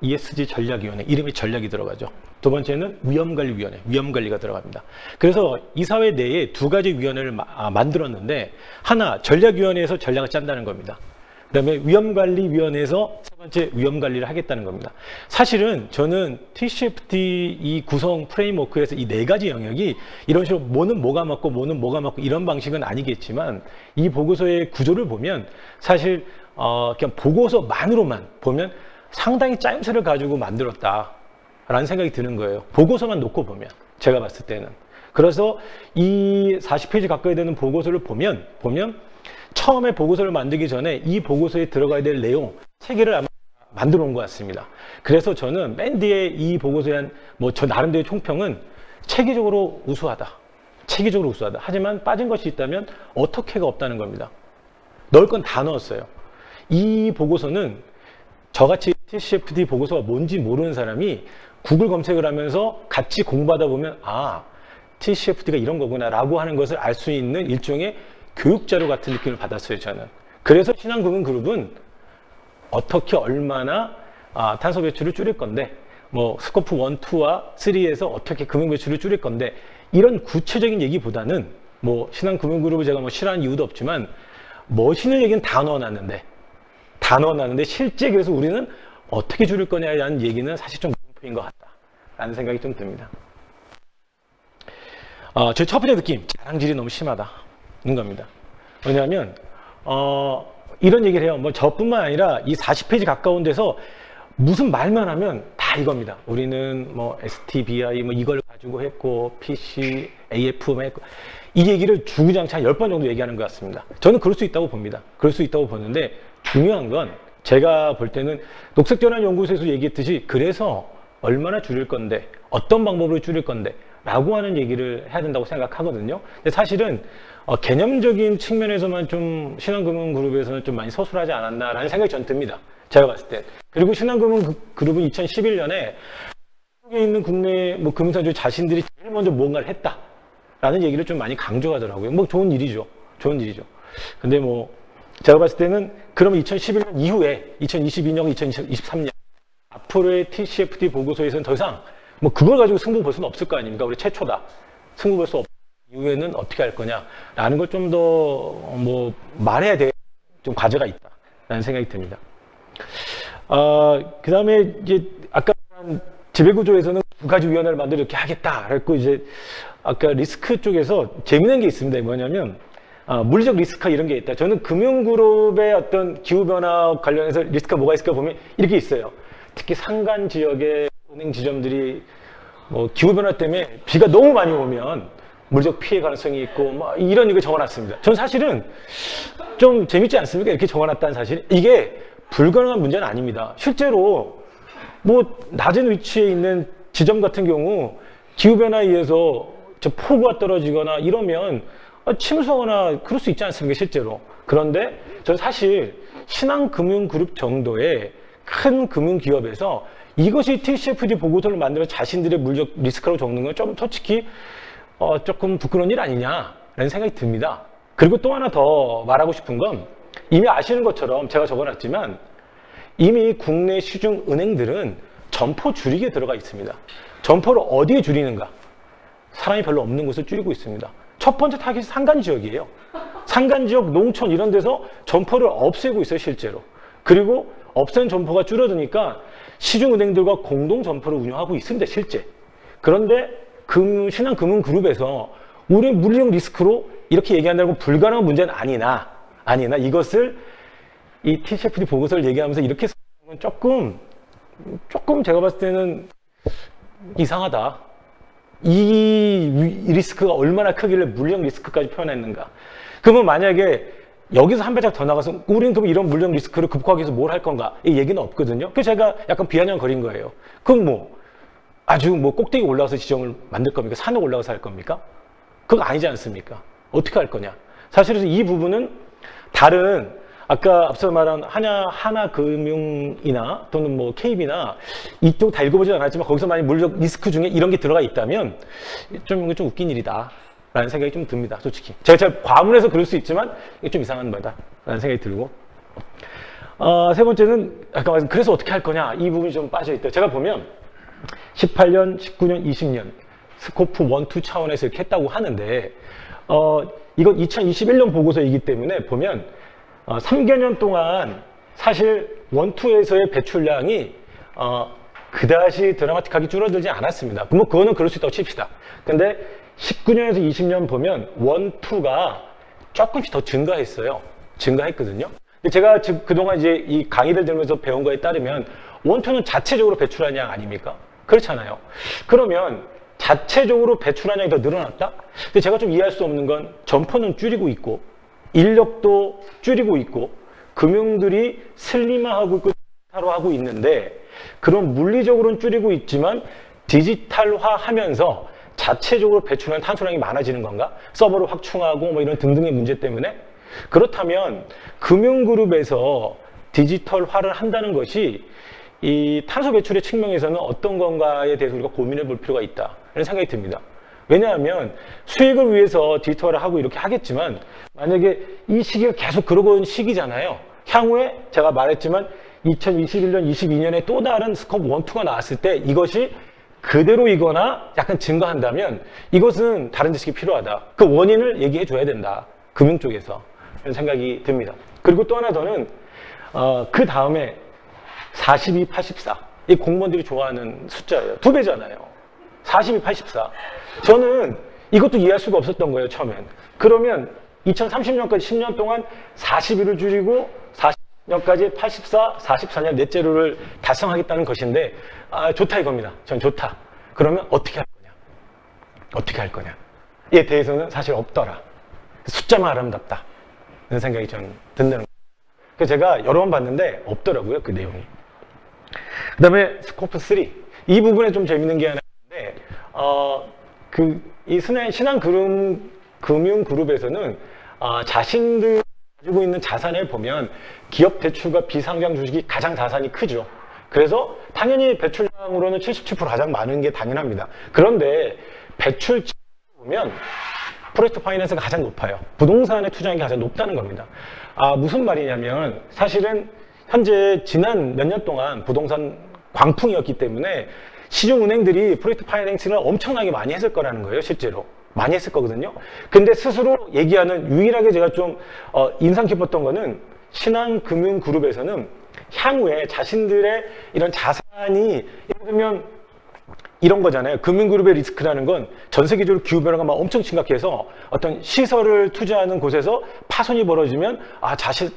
ESG 전략위원회, 이름이 전략이 들어가죠. 두 번째는 위험관리위원회, 위험관리가 들어갑니다. 그래서 이 사회 내에 2가지 위원회를 만들었는데 하나 전략위원회에서 전략을 짠다는 겁니다. 그 다음에 위험관리위원회에서 세 번째 위험관리를 하겠다는 겁니다. 사실은 저는 TCFD 이 구성 프레임워크에서 이 4가지 영역이 이런 식으로 뭐는 뭐가 맞고 뭐는 뭐가 맞고 이런 방식은 아니겠지만 이 보고서의 구조를 보면 사실 그냥 보고서만으로만 보면 상당히 짜임새를 가지고 만들었다라는 생각이 드는 거예요. 보고서만 놓고 보면 제가 봤을 때는. 그래서 이 40페이지 가까이 되는 보고서를 보면 처음에 보고서를 만들기 전에 이 보고서에 들어가야 될 내용 3개를 아마 만들어 온 것 같습니다. 그래서 저는 맨 뒤에 이 보고서에 한 뭐 저 나름대로 총평은 체계적으로 우수하다. 체계적으로 우수하다. 하지만 빠진 것이 있다면 어떻게가 없다는 겁니다. 넣을 건 다 넣었어요. 이 보고서는 저같이 TCFD 보고서가 뭔지 모르는 사람이 구글 검색을 하면서 같이 공부하다 보면 TCFD가 이런 거구나 라고 하는 것을 알 수 있는 일종의 교육자료 같은 느낌을 받았어요, 저는. 그래서 신한금융그룹은 어떻게 얼마나 탄소 배출을 줄일 건데 뭐 스코프 1, 2와 3에서 어떻게 금융 배출을 줄일 건데 이런 구체적인 얘기보다는 뭐 신한금융그룹을 제가 뭐 싫어하는 이유도 없지만 멋있는 얘기는 다 넣어놨는데 실제 그래서 우리는 어떻게 줄일 거냐에 대한 얘기는 사실 좀 무분표인 것 같다라는 생각이 좀 듭니다. 제 첫 번째 느낌, 자랑질이 너무 심하다는 겁니다. 왜냐하면 이런 얘기를 해요. 뭐 저뿐만 아니라 이 40페이지 가까운 데서 무슨 말만 하면 다 이겁니다. 우리는 뭐 STBI 뭐 이걸 가지고 했고 PC, AF만 했고 이 얘기를 주구장창 10번 정도 얘기하는 것 같습니다. 저는 그럴 수 있다고 봅니다. 그럴 수 있다고 보는데 중요한 건 제가 볼 때는 녹색전환연구소에서 얘기했듯이 그래서 얼마나 줄일 건데 어떤 방법으로 줄일 건데 라고 하는 얘기를 해야 된다고 생각하거든요. 근데 사실은 개념적인 측면에서만 좀 신한금융그룹에서는 좀 많이 서술하지 않았나라는 생각이 전 듭니다. 제가 봤을 때. 그리고 신한금융그룹은 2011년에 한국에 있는 국내 뭐 금융사들 자신들이 제일 먼저 뭔가를 했다라는 얘기를 좀 많이 강조하더라고요. 뭐 좋은 일이죠. 좋은 일이죠. 근데 뭐 제가 봤을 때는 그러면 2011년 이후에 2022년, 2023년 앞으로의 TCFD 보고서에서는 더 이상 뭐 그걸 가지고 승부 볼 수는 없을 거 아닙니까? 우리 최초다. 승부 볼 수 없. 이후에는 어떻게 할 거냐라는 걸 좀 더 뭐 말해야 될 좀 과제가 있다라는 생각이 듭니다. 그 다음에 이제 아까 지배구조에서는 2가지 위원회를 만들어 이렇게 하겠다. 그랬고 이제 아까 리스크 쪽에서 재미있는 게 있습니다. 뭐냐면 물리적 리스크가 이런 게 있다. 저는 금융그룹의 어떤 기후변화 관련해서 리스크가 뭐가 있을까 보면 이렇게 있어요. 특히 산간 지역의 은행 지점들이 뭐 기후변화 때문에 비가 너무 많이 오면 물리적 피해 가능성이 있고 뭐 이런 거 적어놨습니다. 전 사실은 좀 재밌지 않습니까? 이렇게 적어놨다는 사실. 이게 불가능한 문제는 아닙니다. 실제로 뭐 낮은 위치에 있는 지점 같은 경우 기후변화에 의해서 저 폭우가 떨어지거나 이러면 침수하거나 그럴 수 있지 않습니까? 실제로. 그런데 전 사실 신한금융그룹 정도의 큰 금융기업에서 이것이 TCFD 보고서를 만들어 자신들의 물적 리스크라고 적는 건 좀 솔직히 조금 부끄러운 일 아니냐라는 생각이 듭니다. 그리고 또 하나 더 말하고 싶은 건 이미 아시는 것처럼 제가 적어놨지만 이미 국내 시중 은행들은 점포 줄이기에 들어가 있습니다. 점포를 어디에 줄이는가? 사람이 별로 없는 곳을 줄이고 있습니다. 첫 번째 타깃이 산간 지역이에요. 산간 지역, 농촌 이런 데서 점포를 없애고 있어요, 실제로. 그리고 없앤 점포가 줄어드니까 시중은행들과 공동 점포를 운영하고 있습니다, 실제. 그런데 신한금융그룹에서 우리 물리적 리스크로 이렇게 얘기한다고 불가능한 문제는 아니나 이것을 이 TCFD 보고서를 얘기하면서 이렇게 조금 제가 봤을 때는 이상하다. 이 리스크가 얼마나 크길래 물리적 리스크까지 표현했는가. 그러면 만약에 여기서 한 발짝 더 나가서 우리는 그럼 이런 물리적 리스크를 극복하기 위해서 뭘 할 건가? 이 얘기는 없거든요. 그래서 제가 약간 비아냥거린 거예요. 그럼 뭐 아주 뭐 꼭대기 올라가서 지점을 만들 겁니까? 산에 올라가서 할 겁니까? 그거 아니지 않습니까? 어떻게 할 거냐? 사실은 이 부분은 다른 아까 앞서 말한 하나금융이나 또는 뭐 KB나 이쪽 다 읽어보지 않았지만 거기서 만약 물리적 리스크 중에 이런 게 들어가 있다면 좀 웃긴 일이다 라는 생각이 좀 듭니다, 솔직히. 제가 과문해서 그럴 수 있지만 이게 좀 이상한 거다 라는 생각이 들고, 세 번째는 아까 말씀 그래서 어떻게 할 거냐, 이 부분이 좀 빠져있다. 제가 보면 18년, 19년, 20년 스코프 1, 2 차원에서 이렇게 했다고 하는데 이건 2021년 보고서이기 때문에 보면 3개년 동안 사실 1, 2에서의 배출량이 그다지 드라마틱하게 줄어들지 않았습니다. 뭐 그거는 그럴 수 있다고 칩시다. 근데 19년에서 20년 보면 1, 2가 조금씩 더 증가했거든요. 근데 제가 그동안 이제 이 강의를 들으면서 배운 거에 따르면 1, 2는 자체적으로 배출한 양 아닙니까? 그렇잖아요. 그러면 자체적으로 배출한 양이 더 늘어났다? 근데 제가 좀 이해할 수 없는 건 점포는 줄이고 있고 인력도 줄이고 있고 금융들이 슬림화하고 있고 디지털화하고 있는데, 그런 물리적으로는 줄이고 있지만 디지털화하면서 자체적으로 배출하는 탄소량이 많아지는 건가? 서버를 확충하고 뭐 이런 등등의 문제 때문에? 그렇다면 금융그룹에서 디지털화를 한다는 것이 이 탄소 배출의 측면에서는 어떤 건가에 대해서 우리가 고민해 볼 필요가 있다 이런 생각이 듭니다. 왜냐하면 수익을 위해서 디지털화를 하고 이렇게 하겠지만 만약에 이 시기가 계속 그러고 있는 시기잖아요. 향후에 제가 말했지만 2021년, 22년에 또 다른 스코프 1, 2가 나왔을 때 이것이 그대로이거나 약간 증가한다면 이것은 다른 지식이 필요하다. 그 원인을 얘기해 줘야 된다. 금융 쪽에서. 이런 생각이 듭니다. 그리고 또 하나 더는 그 다음에 42, 84. 이 공무원들이 좋아하는 숫자예요. 2배잖아요. 42, 84. 저는 이것도 이해할 수가 없었던 거예요, 처음엔. 그러면 2030년까지 10년 동안 41을 줄이고 40년까지 84, 44년 넷째로를 달성하겠다는 것인데 좋다 이겁니다. 전 좋다. 그러면 어떻게 할 거냐? 어떻게 할 거냐? 이에 대해서는 사실 없더라. 숫자만 아름답다. 이런 생각이 전 든다는 거예요. 그래서 제가 여러 번 봤는데 없더라고요, 그 내용이. 그 다음에 스코프 3. 이 부분에 좀 재밌는 게 하나 있는데 이 신한금융그룹에서는 자신들 가지고 있는 자산을 보면 기업 대출과 비상장 주식이 가장 자산이 크죠. 그래서 당연히 배출량으로는 77% 가장 많은 게 당연합니다. 그런데 배출 보면 프로젝트 파이낸스가 가장 높아요. 부동산에 투자한 게 가장 높다는 겁니다. 무슨 말이냐면 사실은 현재 지난 몇 년 동안 부동산 광풍이었기 때문에 시중은행들이 프로젝트 파이낸싱을 엄청나게 많이 했을 거라는 거예요, 실제로. 많이 했을 거거든요. 근데 스스로 얘기하는, 유일하게 제가 좀 인상 깊었던 거는 신한금융그룹에서는 향후에 자신들의 이런 자산이, 예를 들면 이런 거잖아요. 금융그룹의 리스크라는 건 전 세계적으로 기후변화가 막 엄청 심각해서 어떤 시설을 투자하는 곳에서 파손이 벌어지면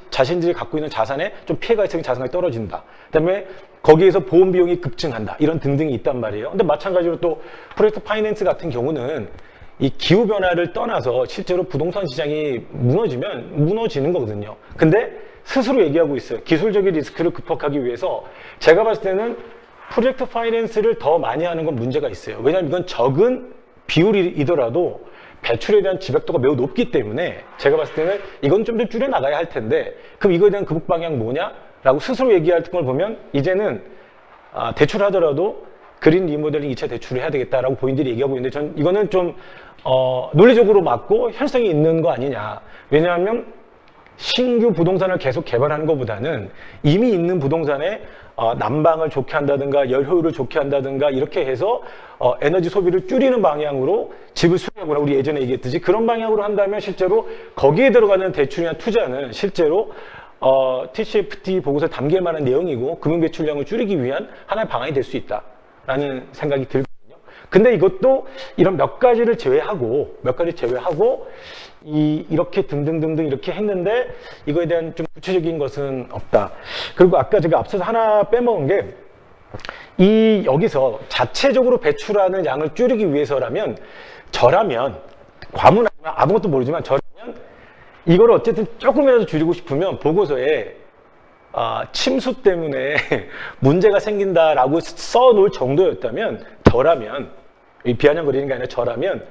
자신들이 갖고 있는 자산에 좀 피해가 있으니 자산이 떨어진다. 그다음에 거기에서 보험 비용이 급증한다. 이런 등등이 있단 말이에요. 근데 마찬가지로 또 프로젝트 파이낸스 같은 경우는 이 기후변화를 떠나서 실제로 부동산 시장이 무너지는 거거든요. 근데 스스로 얘기하고 있어요. 기술적인 리스크를 극복하기 위해서 제가 봤을 때는 프로젝트 파이낸스를 더 많이 하는 건 문제가 있어요. 왜냐하면 이건 적은 비율이더라도 배출에 대한 지백도가 매우 높기 때문에 제가 봤을 때는 이건 좀 더 줄여나가야 할 텐데, 그럼 이거에 대한 극복 방향 뭐냐? 라고 스스로 얘기할 걸 보면 이제는 대출하더라도 그린 리모델링 2차 대출을 해야 되겠다라고 본인들이 얘기하고 있는데, 전 이거는 좀 논리적으로 맞고 현실성이 있는 거 아니냐. 왜냐하면 신규 부동산을 계속 개발하는 것보다는 이미 있는 부동산에 난방을 좋게 한다든가 열 효율을 좋게 한다든가 이렇게 해서 에너지 소비를 줄이는 방향으로 집을 수리하거나 우리 예전에 얘기했듯이 그런 방향으로 한다면 실제로 거기에 들어가는 대출이나 투자는 실제로 TCFD 보고서에 담길 만한 내용이고 금융 배출량을 줄이기 위한 하나의 방안이 될 수 있다라는 생각이 들거든요. 근데 이것도 이런 몇 가지를 제외하고 이렇게 등등등등 이렇게 했는데 이거에 대한 좀 구체적인 것은 없다. 그리고 아까 제가 앞서서 하나 빼먹은 게 여기서 자체적으로 배출하는 양을 줄이기 위해서라면 저라면 과문하지만 아무것도 모르지만 저라면 이걸 어쨌든 조금이라도 줄이고 싶으면 보고서에 침수 때문에 문제가 생긴다라고 써놓을 정도였다면 저라면 비아냥거리는 게 아니라 저라면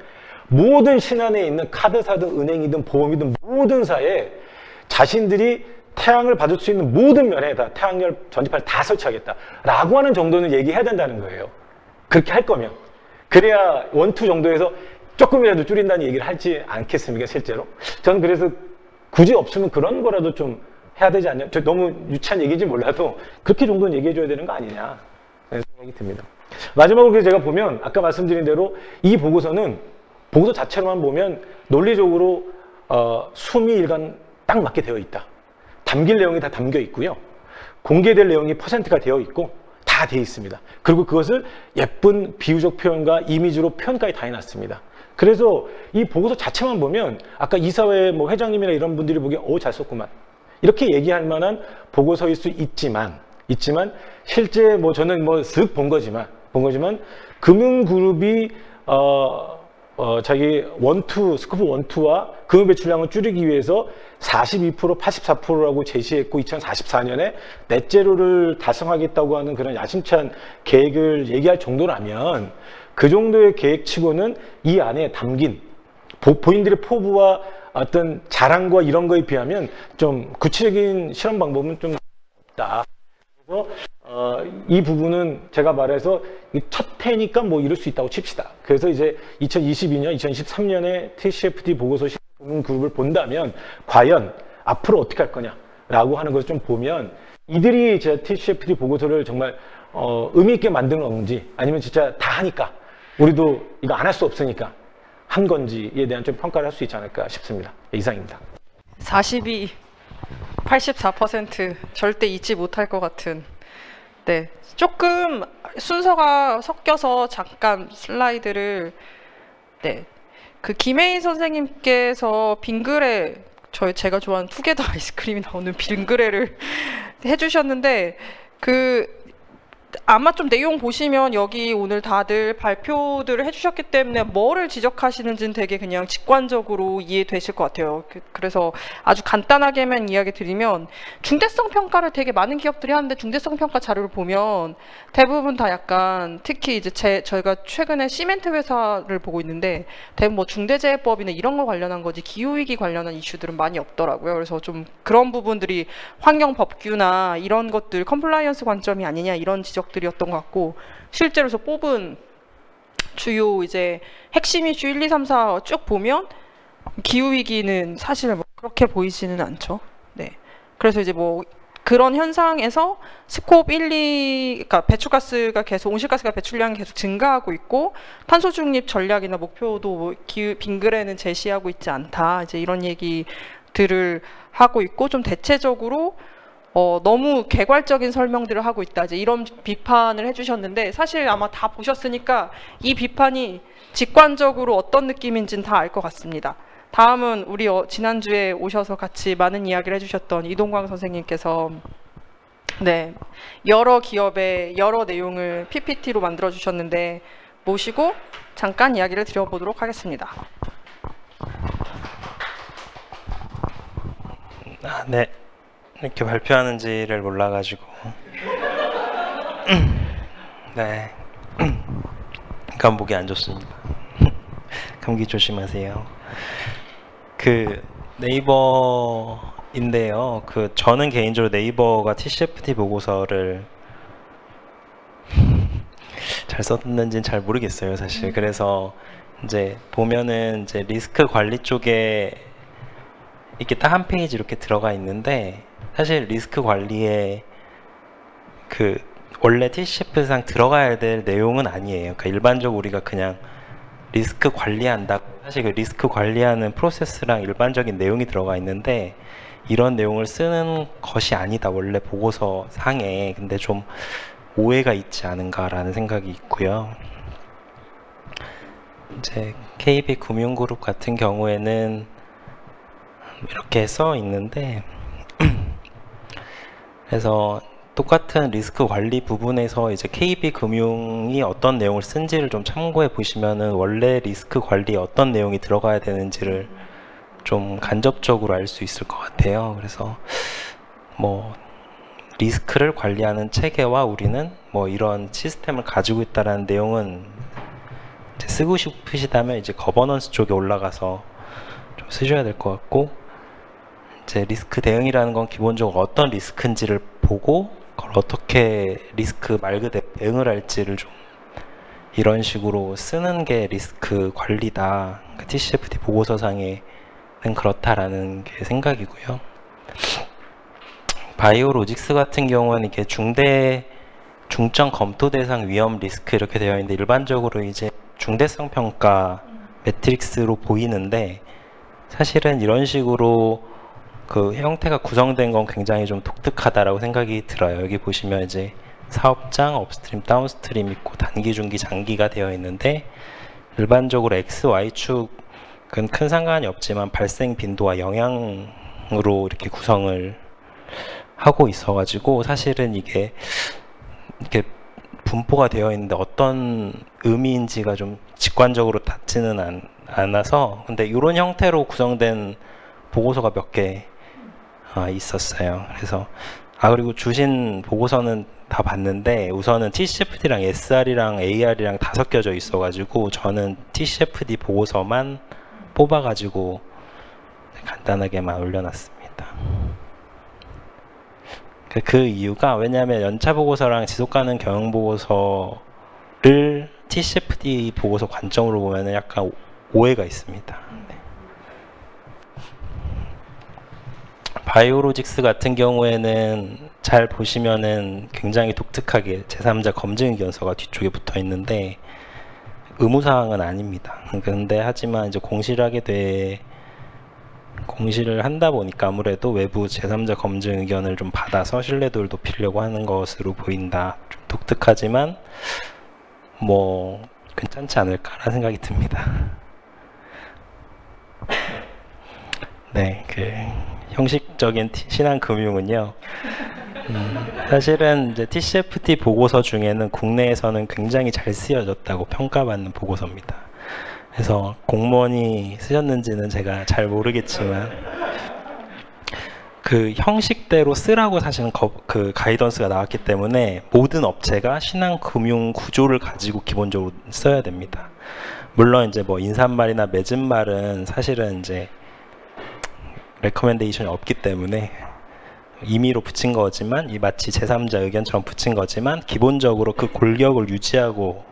모든 신안에 있는 카드사든 은행이든 보험이든 모든 사에 자신들이 태양을 받을 수 있는 모든 면에다 태양열 전지판을 다 설치하겠다라고 하는 정도는 얘기해야 된다는 거예요. 그렇게 할 거면. 그래야 원투 정도에서 조금이라도 줄인다는 얘기를 하지 않겠습니까, 실제로? 저는 그래서 굳이 없으면 그런 거라도 좀 해야 되지 않냐. 저 너무 유치한 얘기인지 몰라도 그렇게 정도는 얘기해줘야 되는 거 아니냐 생각이 듭니다. 마지막으로 제가 보면 아까 말씀드린 대로 이 보고서는 보고서 자체로만 보면 논리적으로 수미일관 딱 맞게 되어 있다. 담길 내용이 다 담겨 있고요. 공개될 내용이 퍼센트가 되어 있고 다 되어 있습니다. 그리고 그것을 예쁜 비유적 표현과 이미지로 표현까지 다 해놨습니다. 그래서 이 보고서 자체만 보면 아까 이사회 뭐 회장님이나 이런 분들이 보기에 잘 썼구만 이렇게 얘기할 만한 보고서일 수 있지만 실제 뭐 저는 뭐 슥 본 거지만 금융그룹이 자기 스코프 1,2와 금융 배출량을 줄이기 위해서 42%, 84%라고 제시했고 2044년에 넷제로를 달성하겠다고 하는 그런 야심찬 계획을 얘기할 정도라면 그 정도의 계획치고는 이 안에 담긴 본인들의 포부와 어떤 자랑과 이런 거에 비하면 좀 구체적인 실험 방법은 좀 없다. 그래서 이 부분은 제가 말해서 첫 해니까 뭐 이럴 수 있다고 칩시다. 그래서 이제 2022년, 2023년에 TCFD 보고서 금융그룹을 본다면 과연 앞으로 어떻게 할 거냐라고 하는 것을 좀 보면 이들이 제 TCFD 보고서를 정말 의미 있게 만든 건지 아니면 진짜 다 하니까 우리도 이거 안 할 수 없으니까 한 건지에 대한 좀 평가를 할 수 있지 않을까 싶습니다. 이상입니다. 42, 84% 절대 잊지 못할 것 같은. 네, 조금 순서가 섞여서 잠깐 슬라이드를 그 김혜인 선생님께서 빙그레 제가 좋아하는 투게더 아이스크림이 나오는 빙그레를 해주셨는데 아마 좀 내용 보시면 여기 오늘 다들 발표들을 해주셨기 때문에 뭐를 지적하시는지는 되게 그냥 직관적으로 이해되실 것 같아요. 그래서 아주 간단하게만 이야기 드리면 중대성 평가를 되게 많은 기업들이 하는데 중대성 평가 자료를 보면 대부분 다 약간 특히 이제 저희가 최근에 시멘트 회사를 보고 있는데 대부분 뭐 중대재해법이나 이런 거 관련한 거지 기후위기 관련한 이슈들은 많이 없더라고요. 그래서 좀 그런 부분들이 환경법규나 이런 것들 컴플라이언스 관점이 아니냐 이런 지적들이었던 것 같고 실제로서 뽑은 주요 이제 핵심 이슈 1, 2, 3, 4 쭉 보면 기후위기는 사실 뭐 그렇게 보이지는 않죠. 네. 그래서 이제 뭐 그런 현상에서 스콥 1, 2, 그러니까 배출가스가 계속 온실가스가 배출량이 계속 증가하고 있고 탄소 중립 전략이나 목표도 뭐 빙그레는 제시하고 있지 않다. 이제 이런 얘기들을 하고 있고 좀 대체적으로 너무 개괄적인 설명들을 하고 있다. 이제 이런 비판을 해주셨는데 사실 아마 다 보셨으니까 이 비판이 직관적으로 어떤 느낌인지는 다 알 것 같습니다. 다음은 우리 지난주에 오셔서 같이 많은 이야기를 해주셨던 이동광 선생님께서 여러 기업의 여러 내용을 PPT로 만들어 주셨는데 모시고 잠깐 이야기를 드려보도록 하겠습니다. 네. 이렇게 발표하는지를 몰라가지고 네 감목이 안 좋습니다. 감기 조심하세요. 네이버인데요. 저는 개인적으로 네이버가 TCFD 보고서를 잘 썼는지는 잘 모르겠어요, 사실. 그래서 이제 보면은 이제 리스크 관리 쪽에 이렇게 딱 한 페이지 이렇게 들어가 있는데 사실 리스크 관리에 그 원래 TCF상 들어가야 될 내용은 아니에요. 그러니까 일반적으로 우리가 그냥 리스크 관리한다. 사실 그 리스크 관리하는 프로세스랑 일반적인 내용이 들어가 있는데 이런 내용을 쓰는 것이 아니다. 원래 보고서 상에. 근데 좀 오해가 있지 않은가라는 생각이 있고요. 이제 KB 금융그룹 같은 경우에는 이렇게 써 있는데 그래서 똑같은 리스크 관리 부분에서 이제 KB금융이 어떤 내용을 쓴지를 좀 참고해 보시면은 원래 리스크 관리에 어떤 내용이 들어가야 되는지를 좀 간접적으로 알 수 있을 것 같아요. 그래서 뭐 리스크를 관리하는 체계와 우리는 뭐 이런 시스템을 가지고 있다라는 내용은 이제 쓰고 싶으시다면 이제 거버넌스 쪽에 올라가서 좀 쓰셔야 될 것 같고, 이제 리스크 대응이라는 건 기본적으로 어떤 리스크인지를 보고 그걸 어떻게 리스크 말 그대로 대응을 할지를 좀 이런 식으로 쓰는 게 리스크 관리다. 그러니까 TCFD 보고서상에는 그렇다라는 게 생각이고요. 바이오로직스 같은 경우는 이게 중점 검토 대상 위험 리스크 이렇게 되어 있는데 일반적으로 이제 중대성 평가 매트릭스로 보이는데 사실은 이런 식으로 그 형태가 구성된 건 굉장히 좀 독특하다라고 생각이 들어요. 여기 보시면 이제 사업장, 업스트림, 다운스트림 있고 단기, 중기, 장기가 되어 있는데 일반적으로 X, Y축은 큰 상관이 없지만 발생 빈도와 영향으로 이렇게 구성을 하고 있어가지고 사실은 이게 이렇게 분포가 되어 있는데 어떤 의미인지가 좀 직관적으로 닿지는 않아서 근데 이런 형태로 구성된 보고서가 몇 개 있었어요. 그래서 그리고 주신 보고서는 다 봤는데 우선은 TCFD랑 SR이랑 AR이랑 다 섞여져 있어가지고 저는 TCFD 보고서만 뽑아가지고 간단하게만 올려놨습니다. 그 이유가 왜냐하면 연차 보고서랑 지속 가능 경영 보고서를 TCFD 보고서 관점으로 보면 약간 오해가 있습니다. 바이오로직스 같은 경우에는 잘 보시면은 굉장히 독특하게 제3자 검증 의견서가 뒤쪽에 붙어 있는데 의무사항은 아닙니다. 근데 하지만 이제 공시를 한다 보니까 아무래도 외부 제3자 검증 의견을 좀 받아서 신뢰도를 높이려고 하는 것으로 보인다. 좀 독특하지만 뭐 괜찮지 않을까라는 생각이 듭니다. 네, 형식적인 신한금융은요. 사실은 이제 TCFD 보고서 중에는 국내에서는 굉장히 잘 쓰여졌다고 평가받는 보고서입니다. 그래서 공무원이 쓰셨는지는 제가 잘 모르겠지만 그 형식대로 쓰라고 사실은 그 가이던스가 나왔기 때문에 모든 업체가 신한금융 구조를 가지고 기본적으로 써야 됩니다. 물론 이제 뭐 인사말이나 맺은말은 사실은 이제 레커멘데이션이 없기 때문에 임의로 붙인 거지만 이 마치 제3자 의견처럼 붙인 거지만 기본적으로 그 골격을 유지하고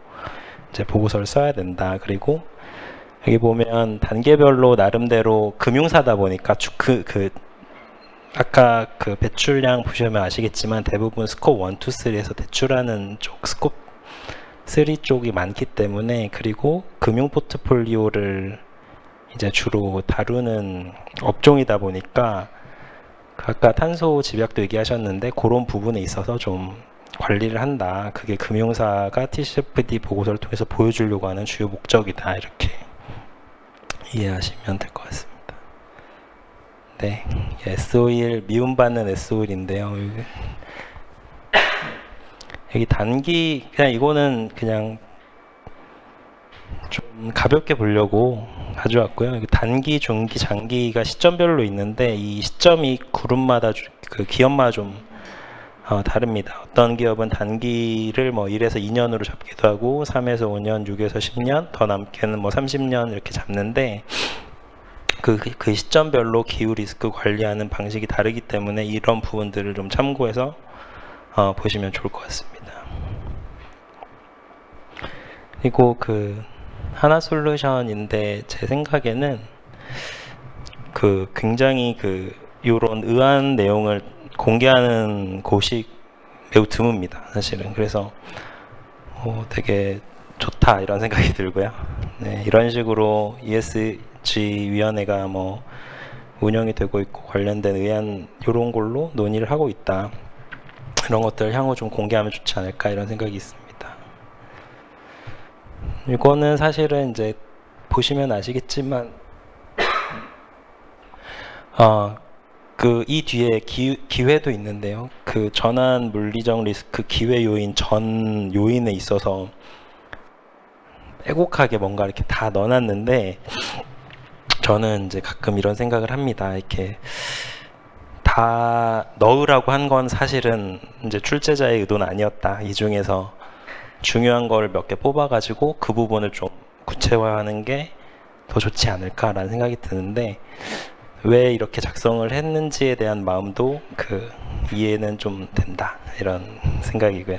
이제 보고서를 써야 된다. 그리고 여기 보면 단계별로 나름대로 금융사다 보니까 아까 그 배출량 보시면 아시겠지만 대부분 스콥 1, 2, 3에서 대출하는 쪽 스콥 3 쪽이 많기 때문에 그리고 금융 포트폴리오를 이제 주로 다루는 업종이다 보니까 아까 탄소 집약도 얘기하셨는데 그런 부분에 있어서 좀 관리를 한다. 그게 금융사가 TCFD 보고서를 통해서 보여주려고 하는 주요 목적이다. 이렇게 이해하시면 될 것 같습니다. 네, SO일 미움받는 SO일인데요. 여기 단기 그냥 이거는 그냥 좀 가볍게 보려고 가져왔고요. 단기, 중기, 장기가 시점별로 있는데 이 시점이 그룹마다 그 기업마다 좀 다릅니다. 어떤 기업은 단기를 뭐 1에서 2년으로 잡기도 하고 3에서 5년, 6에서 10년, 더 남게는 뭐 30년 이렇게 잡는데 그 시점별로 기후 리스크 관리하는 방식이 다르기 때문에 이런 부분들을 좀 참고해서 보시면 좋을 것 같습니다. 그리고 하나솔루션인데 제 생각에는 그 굉장히 그 이런 의아한 내용을 공개하는 곳이 매우 드뭅니다, 사실은. 그래서 되게 좋다 이런 생각이 들고요. 네, 이런 식으로 ESG 위원회가 뭐 운영이 되고 있고 관련된 의안 이런 걸로 논의를 하고 있다. 이런 것들 향후 좀 공개하면 좋지 않을까 이런 생각이 있습니다. 이거는 사실은 이제 보시면 아시겠지만 그 이 뒤에 기회도 있는데요. 그 전환 물리적 리스크 기회 요인 전 요인에 있어서 빼곡하게 뭔가 이렇게 다 넣어놨는데 저는 이제 가끔 이런 생각을 합니다. 이렇게 다 넣으라고 한 건 사실은 이제 출제자의 의도는 아니었다. 이 중에서 중요한 걸 몇 개 뽑아가지고 그 부분을 좀 구체화하는 게 더 좋지 않을까라는 생각이 드는데 왜 이렇게 작성을 했는지에 대한 마음도 그 이해는 좀 된다 이런 생각이고요.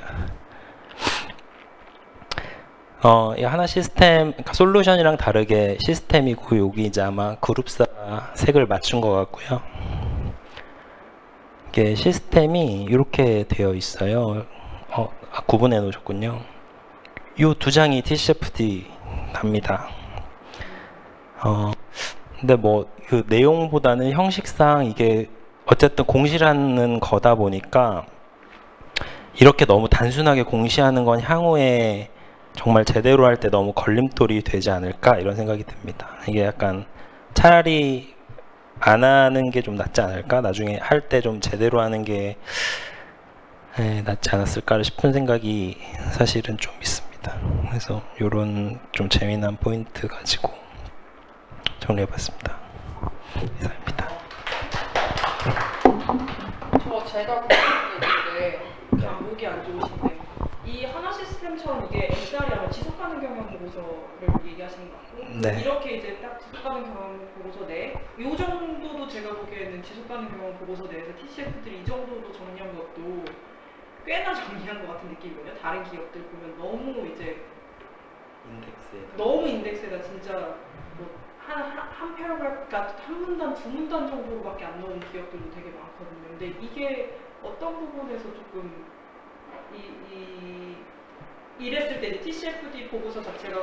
이 하나 시스템, 그러니까 솔루션이랑 다르게 시스템이고 여기 이제 아마 그룹사 색을 맞춘 것 같고요. 이게 시스템이 이렇게 되어 있어요. 구분해 놓으셨군요. 이 두 장이 TCFD 답니다. 근데 뭐 그 내용보다는 형식상 이게 어쨌든 공시라는 거다 보니까 이렇게 너무 단순하게 공시하는 건 향후에 정말 제대로 할 때 너무 걸림돌이 되지 않을까 이런 생각이 듭니다. 이게 약간 차라리 안 하는 게 좀 낫지 않을까? 나중에 할 때 좀 제대로 하는 게 낫지 않았을까 싶은 생각이 사실은 좀 있습니다. 그래서 이런 좀 재미난 포인트 가지고 정리해봤습니다. 이상입니다. 제가 궁금한 게 있는데 그냥 목이 안 좋으신데 이 하나 시스템처럼 이게 SR이라면 지속 가능 경영 보고서를 얘기하시는 것 같고 네. 이렇게 이제 딱 지속 가능 경영 보고서 내 이 정도도 제가 보기에는 지속 가능 경영 보고서 내에서 TCF들이 이 정도도 정리한 것도 꽤나 정리한 것 같은 느낌이거든요. 다른 기업들 보면 너무 이제 너무 인덱스에다 진짜 뭐 한 패러그래프, 한 문단, 두 문단 정도로밖에 안 넣은 기업들도 되게 많거든요. 근데 이게 어떤 부분에서 조금 이랬을 때 이제 TCFD 보고서 자체가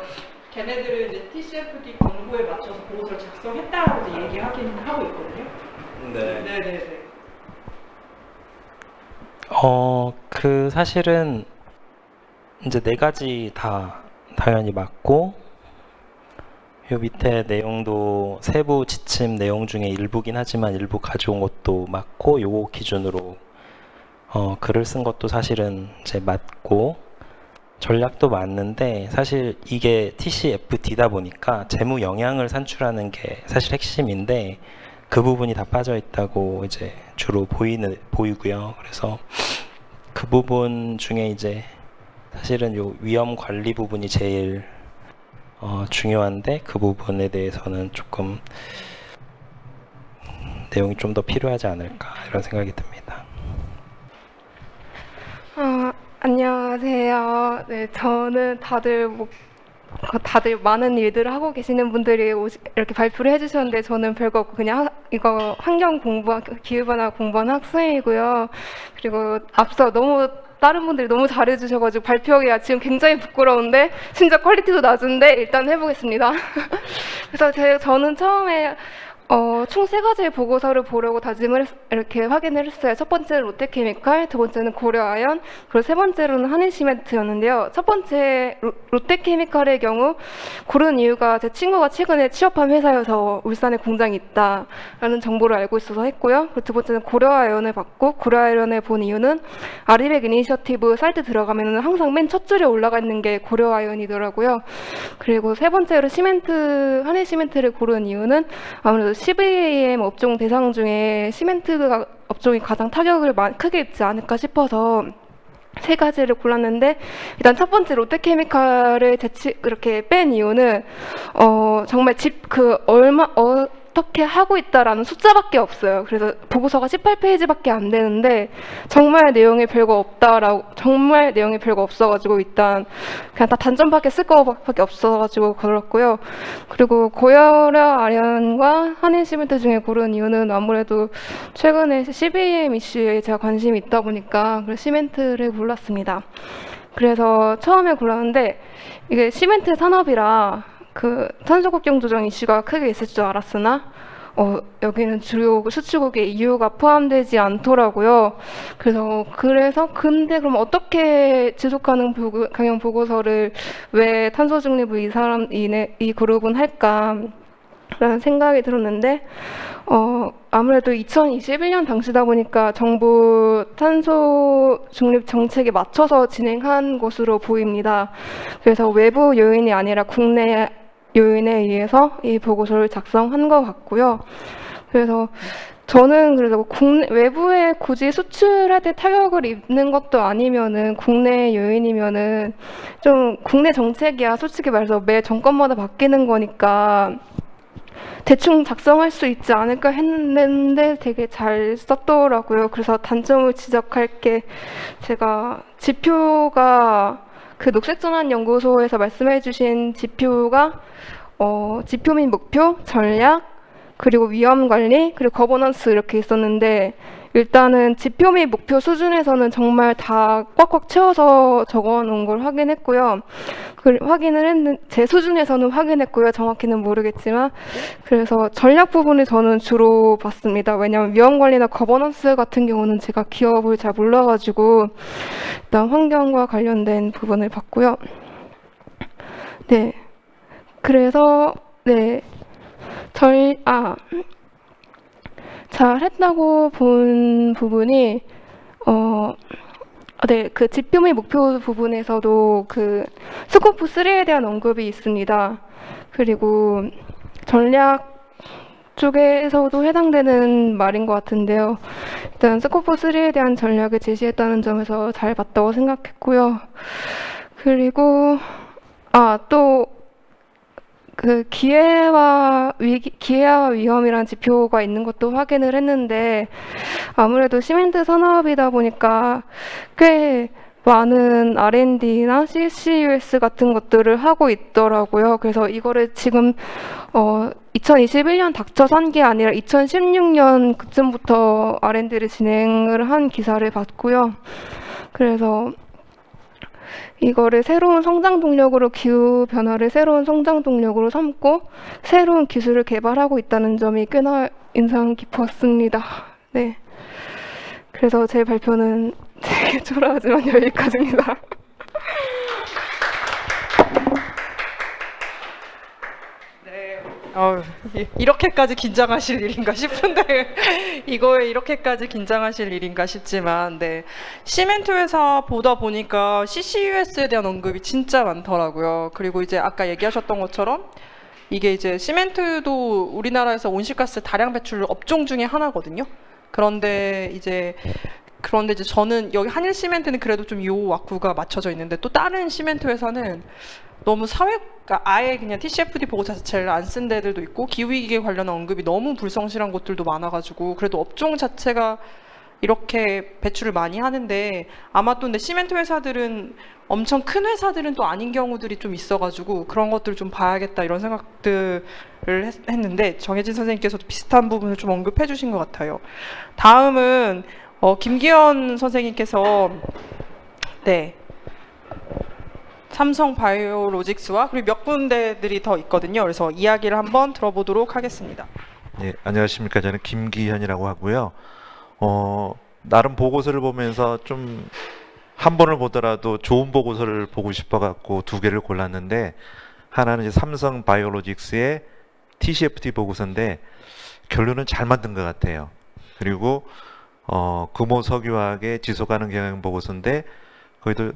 걔네들은 이제 TCFD 권고에 맞춰서 보고서를 작성했다라고 이제 얘기하긴 하고 있거든요. 네. 네네네. 그 사실은 이제 네 가지 다 당연히 맞고 요 밑에 내용도 세부 지침 내용 중에 일부긴 하지만 일부 가져온 것도 맞고 요거 기준으로 글을 쓴 것도 사실은 이제 맞고 전략도 맞는데 사실 이게 TCFD다 보니까 재무 영향을 산출하는 게 사실 핵심인데 그 부분이 다 빠져 있다고 이제 주로 보이고요. 그래서 그 부분 중에 이제 사실은 요 위험 관리 부분이 제일 중요한데 그 부분에 대해서는 조금 내용이 좀 더 필요하지 않을까 이런 생각이 듭니다. 안녕하세요. 네, 저는 다들 많은 일들을 하고 계시는 분들이 이렇게 발표를 해주셨는데 저는 별거 없고 그냥 이거 환경 공부, 기후변화 공부하는 학생이고요. 그리고 앞서 너무 다른 분들이 너무 잘해주셔가지고 발표하기가 지금 굉장히 부끄러운데 진짜 퀄리티도 낮은데 일단 해보겠습니다. 그래서 저는 처음에 총 3가지의 보고서를 보려고 이렇게 확인을 했어요. 첫 번째는 롯데케미칼, 두 번째는 고려아연, 그리고 세 번째로는 한일시멘트였는데요. 첫 번째 롯데케미칼의 경우 고른 이유가 제 친구가 최근에 취업한 회사여서 울산에 공장이 있다라는 정보를 알고 있어서 했고요. 그리고 두 번째는 고려아연을 봤고 고려아연을 본 이유는 아리백 이니셔티브 사이트 들어가면 항상 맨 첫 줄에 올라가 있는 게 고려아연이더라고요. 그리고 세 번째로 한일시멘트를 고른 이유는 아무래도 CBAM 업종 대상 중에 시멘트 업종이 가장 타격을 크게 입지 않을까 싶어서 3가지를 골랐는데 일단 첫 번째 롯데케미칼을 이렇게 뺀 이유는 정말 어떻게 하고 있다라는 숫자밖에 없어요. 그래서 보고서가 18페이지밖에 안 되는데 정말 내용이 별거 없어가지고 일단 그냥 다 단점밖에 쓸 거밖에 없어가지고 걸었고요. 그리고 고혈압 아련과 한일 시멘트 중에 고른 이유는 아무래도 최근에 CBAM 이슈에 제가 관심이 있다 보니까 그래서 시멘트를 골랐습니다. 그래서 처음에 골랐는데 이게 시멘트 산업이라 그 탄소 국경 조정 이슈가 크게 있을 줄 알았으나 여기는 주요 수출국의 EU가 포함되지 않더라고요. 그래서 근데 그럼 어떻게 지속가능 경영 보고서를 왜 탄소 중립을 이 그룹은 할까? 라는 생각이 들었는데 아무래도 2021년 당시다 보니까 정부 탄소 중립 정책에 맞춰서 진행한 것으로 보입니다. 그래서 외부 요인이 아니라 국내 요인에 의해서 이 보고서를 작성한 것 같고요. 그래서 저는 그래서 외부에 굳이 수출할 때 타격을 입는 것도 아니면은 국내 요인이면은 좀 국내 정책이야 솔직히 말해서 매 정권마다 바뀌는 거니까 대충 작성할 수 있지 않을까 했는데 되게 잘 썼더라고요. 그래서 단점을 지적할 게 제가 지표가 그 녹색전환연구소에서 말씀해 주신 지표가 지표 및 목표, 전략, 그리고 위험관리, 그리고 거버넌스 이렇게 있었는데 일단은 지표 및 목표 수준에서는 정말 다 꽉꽉 채워서 적어놓은 걸 확인했고요. 제 수준에서는 확인했고요. 정확히는 모르겠지만 그래서 전략 부분을 저는 주로 봤습니다. 왜냐하면 위험관리나 거버넌스 같은 경우는 제가 기업을 잘 몰라가지고 일단 환경과 관련된 부분을 봤고요. 네, 그래서 잘했다고 본 부분이 그 지표 및 목표 부분에서도 그 스코프 3에 대한 언급이 있습니다. 그리고 전략 쪽에서도 해당되는 말인 것 같은데요. 일단 스코프 3에 대한 전략을 제시했다는 점에서 잘 봤다고 생각했고요. 그리고 또 그 기회와 위험이라는 지표가 있는 것도 확인을 했는데 아무래도 시멘트 산업이다 보니까 꽤 많은 R&D나 CCUS 같은 것들을 하고 있더라고요. 그래서 이거를 지금 2021년 닥쳐산 게 아니라 2016년 그쯤부터 R&D를 진행을 한 기사를 봤고요. 그래서 이거를 새로운 성장 동력으로 기후 변화를 새로운 성장 동력으로 삼고 새로운 기술을 개발하고 있다는 점이 꽤나 인상 깊었습니다. 네. 그래서 제 발표는 되게 초라하지만 여기까지입니다. 이렇게까지 긴장하실 일인가 싶은데 이거에 이렇게까지 긴장하실 일인가 싶지만 시멘트 회사 보다 보니까 CCUS에 대한 언급이 진짜 많더라고요. 그리고 이제 아까 얘기하셨던 것처럼 이게 이제 시멘트도 우리나라에서 온실가스 다량 배출 업종 중에 하나거든요. 그런데 이제 저는 여기 한일 시멘트는 그래도 좀 요 왁구가 맞춰져 있는데 또 다른 시멘트 회사는 너무 그러니까 아예 그냥 TCFD 보고서 자체를 안 쓴 데들도 있고 기후위기에 관련한 언급이 너무 불성실한 곳들도 많아가지고 그래도 업종 자체가 이렇게 배출을 많이 하는데 아마 또 근데 시멘트 회사들은 엄청 큰 회사들은 또 아닌 경우들이 좀 있어가지고 그런 것들을 좀 봐야겠다 이런 생각들을 했는데 정혜진 선생님께서도 비슷한 부분을 좀 언급해 주신 것 같아요. 다음은 김기현 선생님께서 삼성 바이오로직스와 그리고 몇 군데들이 더 있거든요. 그래서 이야기를 한번 들어보도록 하겠습니다. 네, 안녕하십니까. 저는 김기현이라고 하고요. 나름 보고서를 보면서 좀 한 번을 보더라도 좋은 보고서를 보고 싶어 갖고 두 개를 골랐는데 하나는 이제 삼성 바이오로직스의 TCFD 보고서인데 결론은 잘 만든 것 같아요. 그리고 금호 석유화학의 지속가능 경영 보고서인데 거기도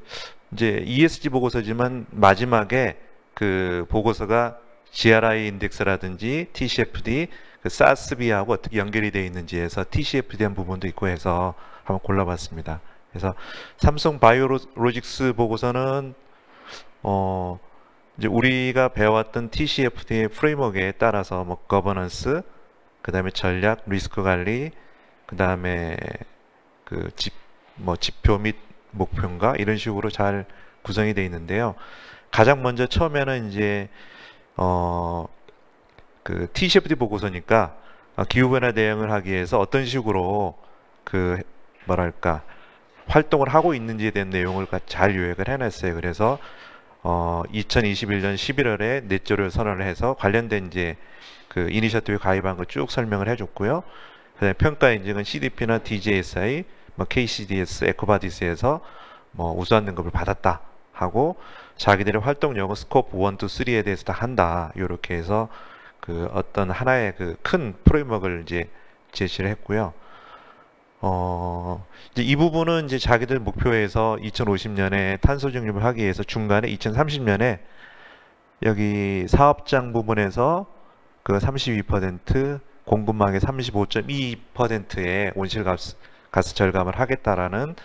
이제 ESG 보고서지만 마지막에 그 보고서가 GRI 인덱스라든지 TCFD, 그 SASB하고 어떻게 연결이 되어 있는지에서 TCFD에 대한 부분도 있고 해서 한번 골라봤습니다. 그래서 삼성 바이오로직스 보고서는 이제 우리가 배워왔던 TCFD의 프레임워크에 따라서 뭐 거버넌스, 그다음에 전략, 리스크 관리, 그다음에 그 지표 및 목표인가 이런 식으로 잘 구성이 되어 있는데요. 가장 먼저 처음에는 이제 그 TCFD 보고서니까 기후변화 대응을 하기 위해서 어떤 식으로 그 뭐랄까 활동을 하고 있는지에 대한 내용을 잘 요약을 해놨어요. 그래서 2021년 11월에 넷제로 선언을 해서 관련된 이제 그 이니셔티브에 가입한 거 쭉 설명을 해줬고요. 그다음에 평가 인증은 CDP나 DJSI, 뭐 KCDS, 에코바디스에서 뭐 우수한 등급을 받았다 하고 자기들의 활동력은 스코프 1, 2, 3에 대해서 다 한다. 이렇게 해서 그 어떤 하나의 그 큰 프레임워크를 이제 제시를 했고요. 이제 이 부분은 이제 자기들 목표에서 2050년에 탄소 중립을 하기 위해서 중간에 2030년에 여기 사업장 부분에서 그 32%, 공급망의 35.2%의 온실가스 절감을 하겠다라는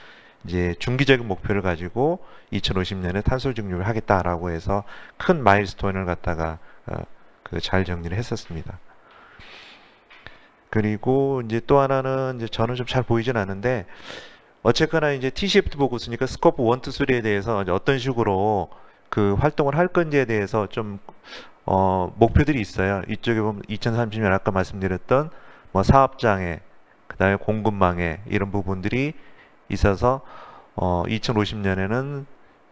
이제 중기적인 목표를 가지고 2050년에 탄소 중립을 하겠다라고 해서 큰 마일스톤을 갖다가 그 잘 정리를 했었습니다. 그리고 이제 또 하나는 이제 저는 좀 잘 보이진 않는데 어쨌거나 이제 TCFD 보고서니까 스코프 1, 2, 3에 대해서 이제 어떤 식으로 그 활동을 할 건지에 대해서 좀 목표들이 있어요. 이쪽에 보면 2030년 아까 말씀드렸던 뭐 사업장에 그다음에 공급망에 이런 부분들이 있어서 2050년에는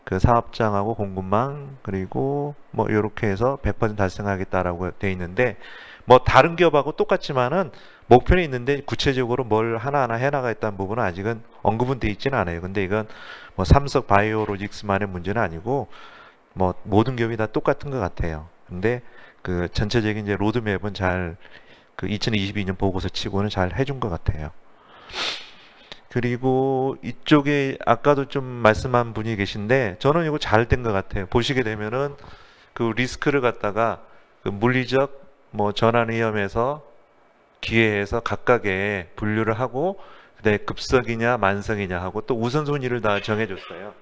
그 사업장하고 공급망 그리고 뭐 이렇게 해서 100% 달성하겠다라고 돼 있는데 뭐 다른 기업하고 똑같지만은 목표는 있는데 구체적으로 뭘 하나하나 해나가겠다는 부분은 아직은 언급은 돼 있지는 않아요. 근데 이건 뭐 삼성 바이오로직스만의 문제는 아니고 뭐 모든 기업이 다 똑같은 것 같아요. 근데 그 전체적인 이제 로드맵은 잘 그 2022년 보고서 치고는 잘 해준 것 같아요. 그리고 이쪽에 아까도 좀 말씀한 분이 계신데 저는 이거 잘 된 것 같아요. 보시게 되면은 그 리스크를 갖다가 그 물리적 뭐 전환 위험에서 기회에서 각각의 분류를 하고 그다음에 급성이냐 만성이냐 하고 또 우선순위를 다 정해줬어요.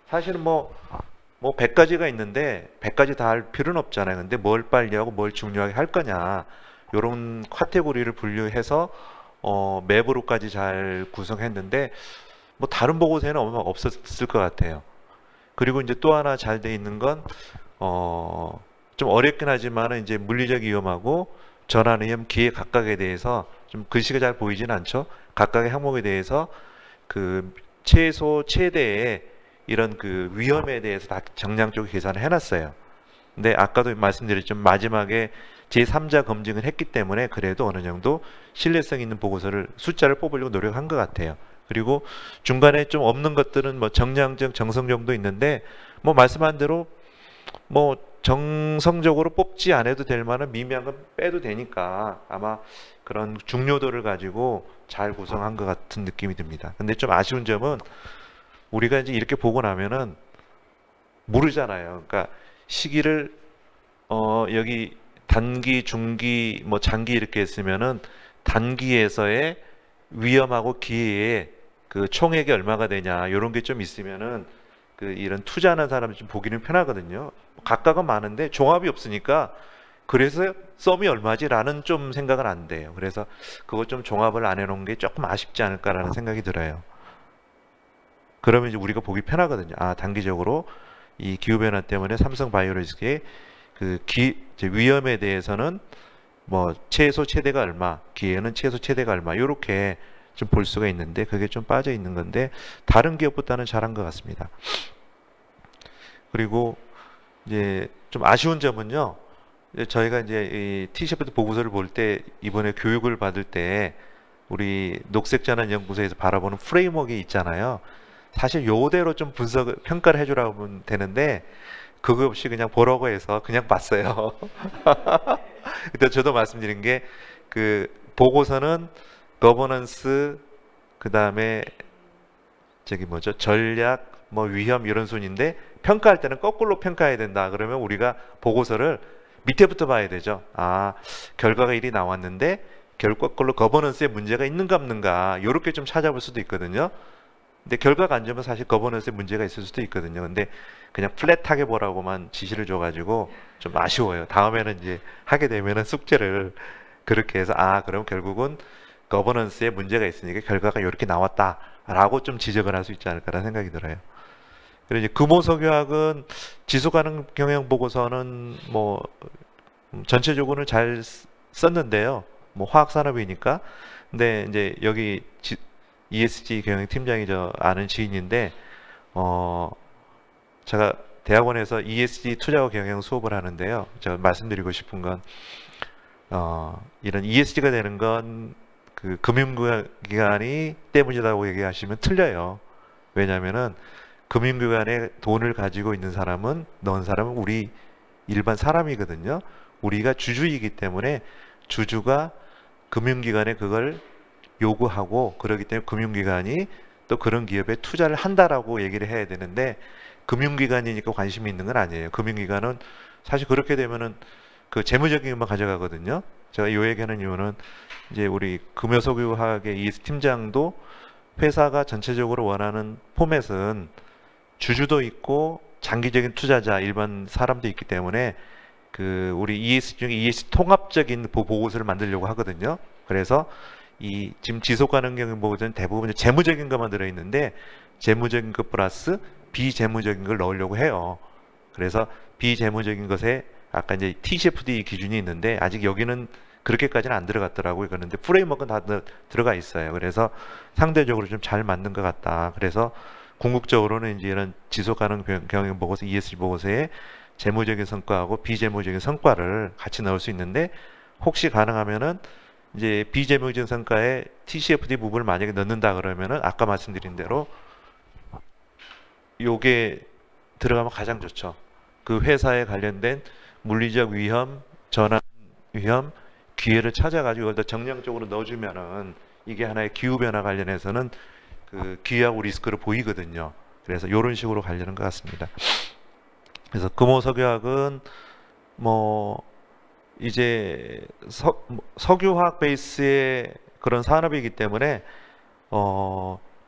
사실은 뭐 100가지가 있는데 100가지 다 할 필요는 없잖아요. 근데 뭘 빨리 하고 뭘 중요하게 할 거냐 이런 카테고리를 분류해서 맵으로까지 잘 구성했는데 뭐 다른 보고서에는 아마 없었을 것 같아요. 그리고 이제 또 하나 잘 돼 있는 건 좀 어렵긴 하지만 이제 물리적 위험하고 전환 위험 기회 각각에 대해서 좀 글씨가 잘 보이진 않죠. 각각의 항목에 대해서 그 최소 최대의 이런 그 위험에 대해서 다 정량적으로 계산을 해놨어요. 근데 아까도 말씀드렸지만 마지막에 제3자 검증을 했기 때문에 그래도 어느 정도 신뢰성 있는 보고서를 숫자를 뽑으려고 노력한 것 같아요. 그리고 중간에 좀 없는 것들은 뭐 정량적 정성정도 있는데 뭐 말씀한 대로 뭐 정성적으로 뽑지 않아도 될 만한 미미한 건 빼도 되니까 아마 그런 중요도를 가지고 잘 구성한 것 같은 느낌이 듭니다. 근데 좀 아쉬운 점은 우리가 이제 이렇게 보고 나면은 모르잖아요. 그러니까 시기를 여기 단기, 중기, 뭐 장기 이렇게 했으면은 단기에서의 위험하고 기회의 그 총액이 얼마가 되냐 이런 게 좀 있으면은 그 이런 투자하는 사람이 좀 보기는 편하거든요. 각각은 많은데 종합이 없으니까 그래서 썸이 얼마지라는 좀 생각은 안 돼요. 그래서 그거 좀 종합을 안 해놓은 게 조금 아쉽지 않을까라는 생각이 들어요. 그러면 이제 우리가 보기 편하거든요. 아 단기적으로 이 기후변화 때문에 삼성 바이오로직스의 그 위험에 대해서는 뭐 최소 최대가 얼마, 기회는 최소 최대가 얼마 이렇게 좀 볼 수가 있는데 그게 좀 빠져 있는 건데 다른 기업보다는 잘한 것 같습니다. 그리고 이제 좀 아쉬운 점은요. 저희가 이제 이 TCFD 보고서를 볼 때 이번에 교육을 받을 때 우리 녹색전환연구소에서 바라보는 프레임워크가 있잖아요. 사실 요대로 좀 평가를 해주라고 하면 되는데 그거 없이 그냥 보라고 해서 그냥 봤어요. 근데 저도 말씀드린 게 그 보고서는 거버넌스 그 다음에 저기 뭐죠 전략 뭐 위험 이런 순인데 평가할 때는 거꾸로 평가해야 된다. 그러면 우리가 보고서를 밑에부터 봐야 되죠. 아 결과가 이리 나왔는데 거꾸로 거버넌스에 문제가 있는가 없는가 이렇게 좀 찾아볼 수도 있거든요. 근데 결과가 안 좋으면 사실 거버넌스에 문제가 있을 수도 있거든요. 근데 그냥 플랫하게 보라고만 지시를 줘가지고 좀 아쉬워요. 다음에는 이제 하게 되면은 숙제를 그렇게 해서 그럼 결국은 거버넌스에 문제가 있으니까 결과가 이렇게 나왔다라고 좀 지적을 할 수 있지 않을까라는 생각이 들어요. 그리고 이제 금호석유학은 지속가능 경영 보고서는 뭐 전체적으로는 잘 썼는데요. 뭐 화학 산업이니까. 근데 이제 여기 ESG 경영 팀장이 저 아는 지인인데 제가 대학원에서 ESG 투자와 경영 수업을 하는데요. 제가 말씀드리고 싶은 건 이런 ESG가 되는 건 그 금융기관이 때문이라고 얘기하시면 틀려요. 왜냐하면은 금융기관에 돈을 가지고 있는 사람은 우리 일반 사람이거든요. 우리가 주주이기 때문에 주주가 금융기관에 그걸 요구하고 그러기 때문에 금융기관이 또 그런 기업에 투자를 한다라고 얘기를 해야 되는데 금융기관이니까 관심이 있는 건 아니에요. 금융기관은 사실 그렇게 되면은 그 재무적인 것만 가져가거든요. 제가 이 얘기하는 이유는 이제 우리 금호석유학의 이 팀장도 회사가 전체적으로 원하는 포맷은 주주도 있고 장기적인 투자자 일반 사람도 있기 때문에 그 우리 ESG 중에 ESG 통합적인 보고서를 만들려고 하거든요. 그래서 이 지금 지속가능 경영 보고서는 대부분 재무적인 것만 들어 있는데 재무적인 것 플러스 비재무적인 걸 넣으려고 해요. 그래서 비재무적인 것에 아까 이제 TCFD 기준이 있는데 아직 여기는 그렇게까지는 안 들어갔더라고요. 그런데 프레임워크는 다 들어가 있어요. 그래서 상대적으로 좀 잘 맞는 것 같다. 그래서 궁극적으로는 이제 이런 지속가능 경영 보고서 ESG 보고서에 재무적인 성과하고 비재무적인 성과를 같이 넣을 수 있는데 혹시 가능하면은 이제 비재무적인 성과에 TCFD 부분을 만약에 넣는다 그러면은 아까 말씀드린 대로 요게 들어가면 가장 좋죠. 그 회사에 관련된 물리적 위험, 전환 위험, 기회를 찾아가지고 이걸 더 정량적으로 넣어주면은 이게 하나의 기후변화 관련해서는 그 기회하고 리스크를 보이거든요. 그래서 이런 식으로 가려는 것 같습니다. 그래서 금호석유학은 뭐 이제 석유화학 베이스의 그런 산업이기 때문에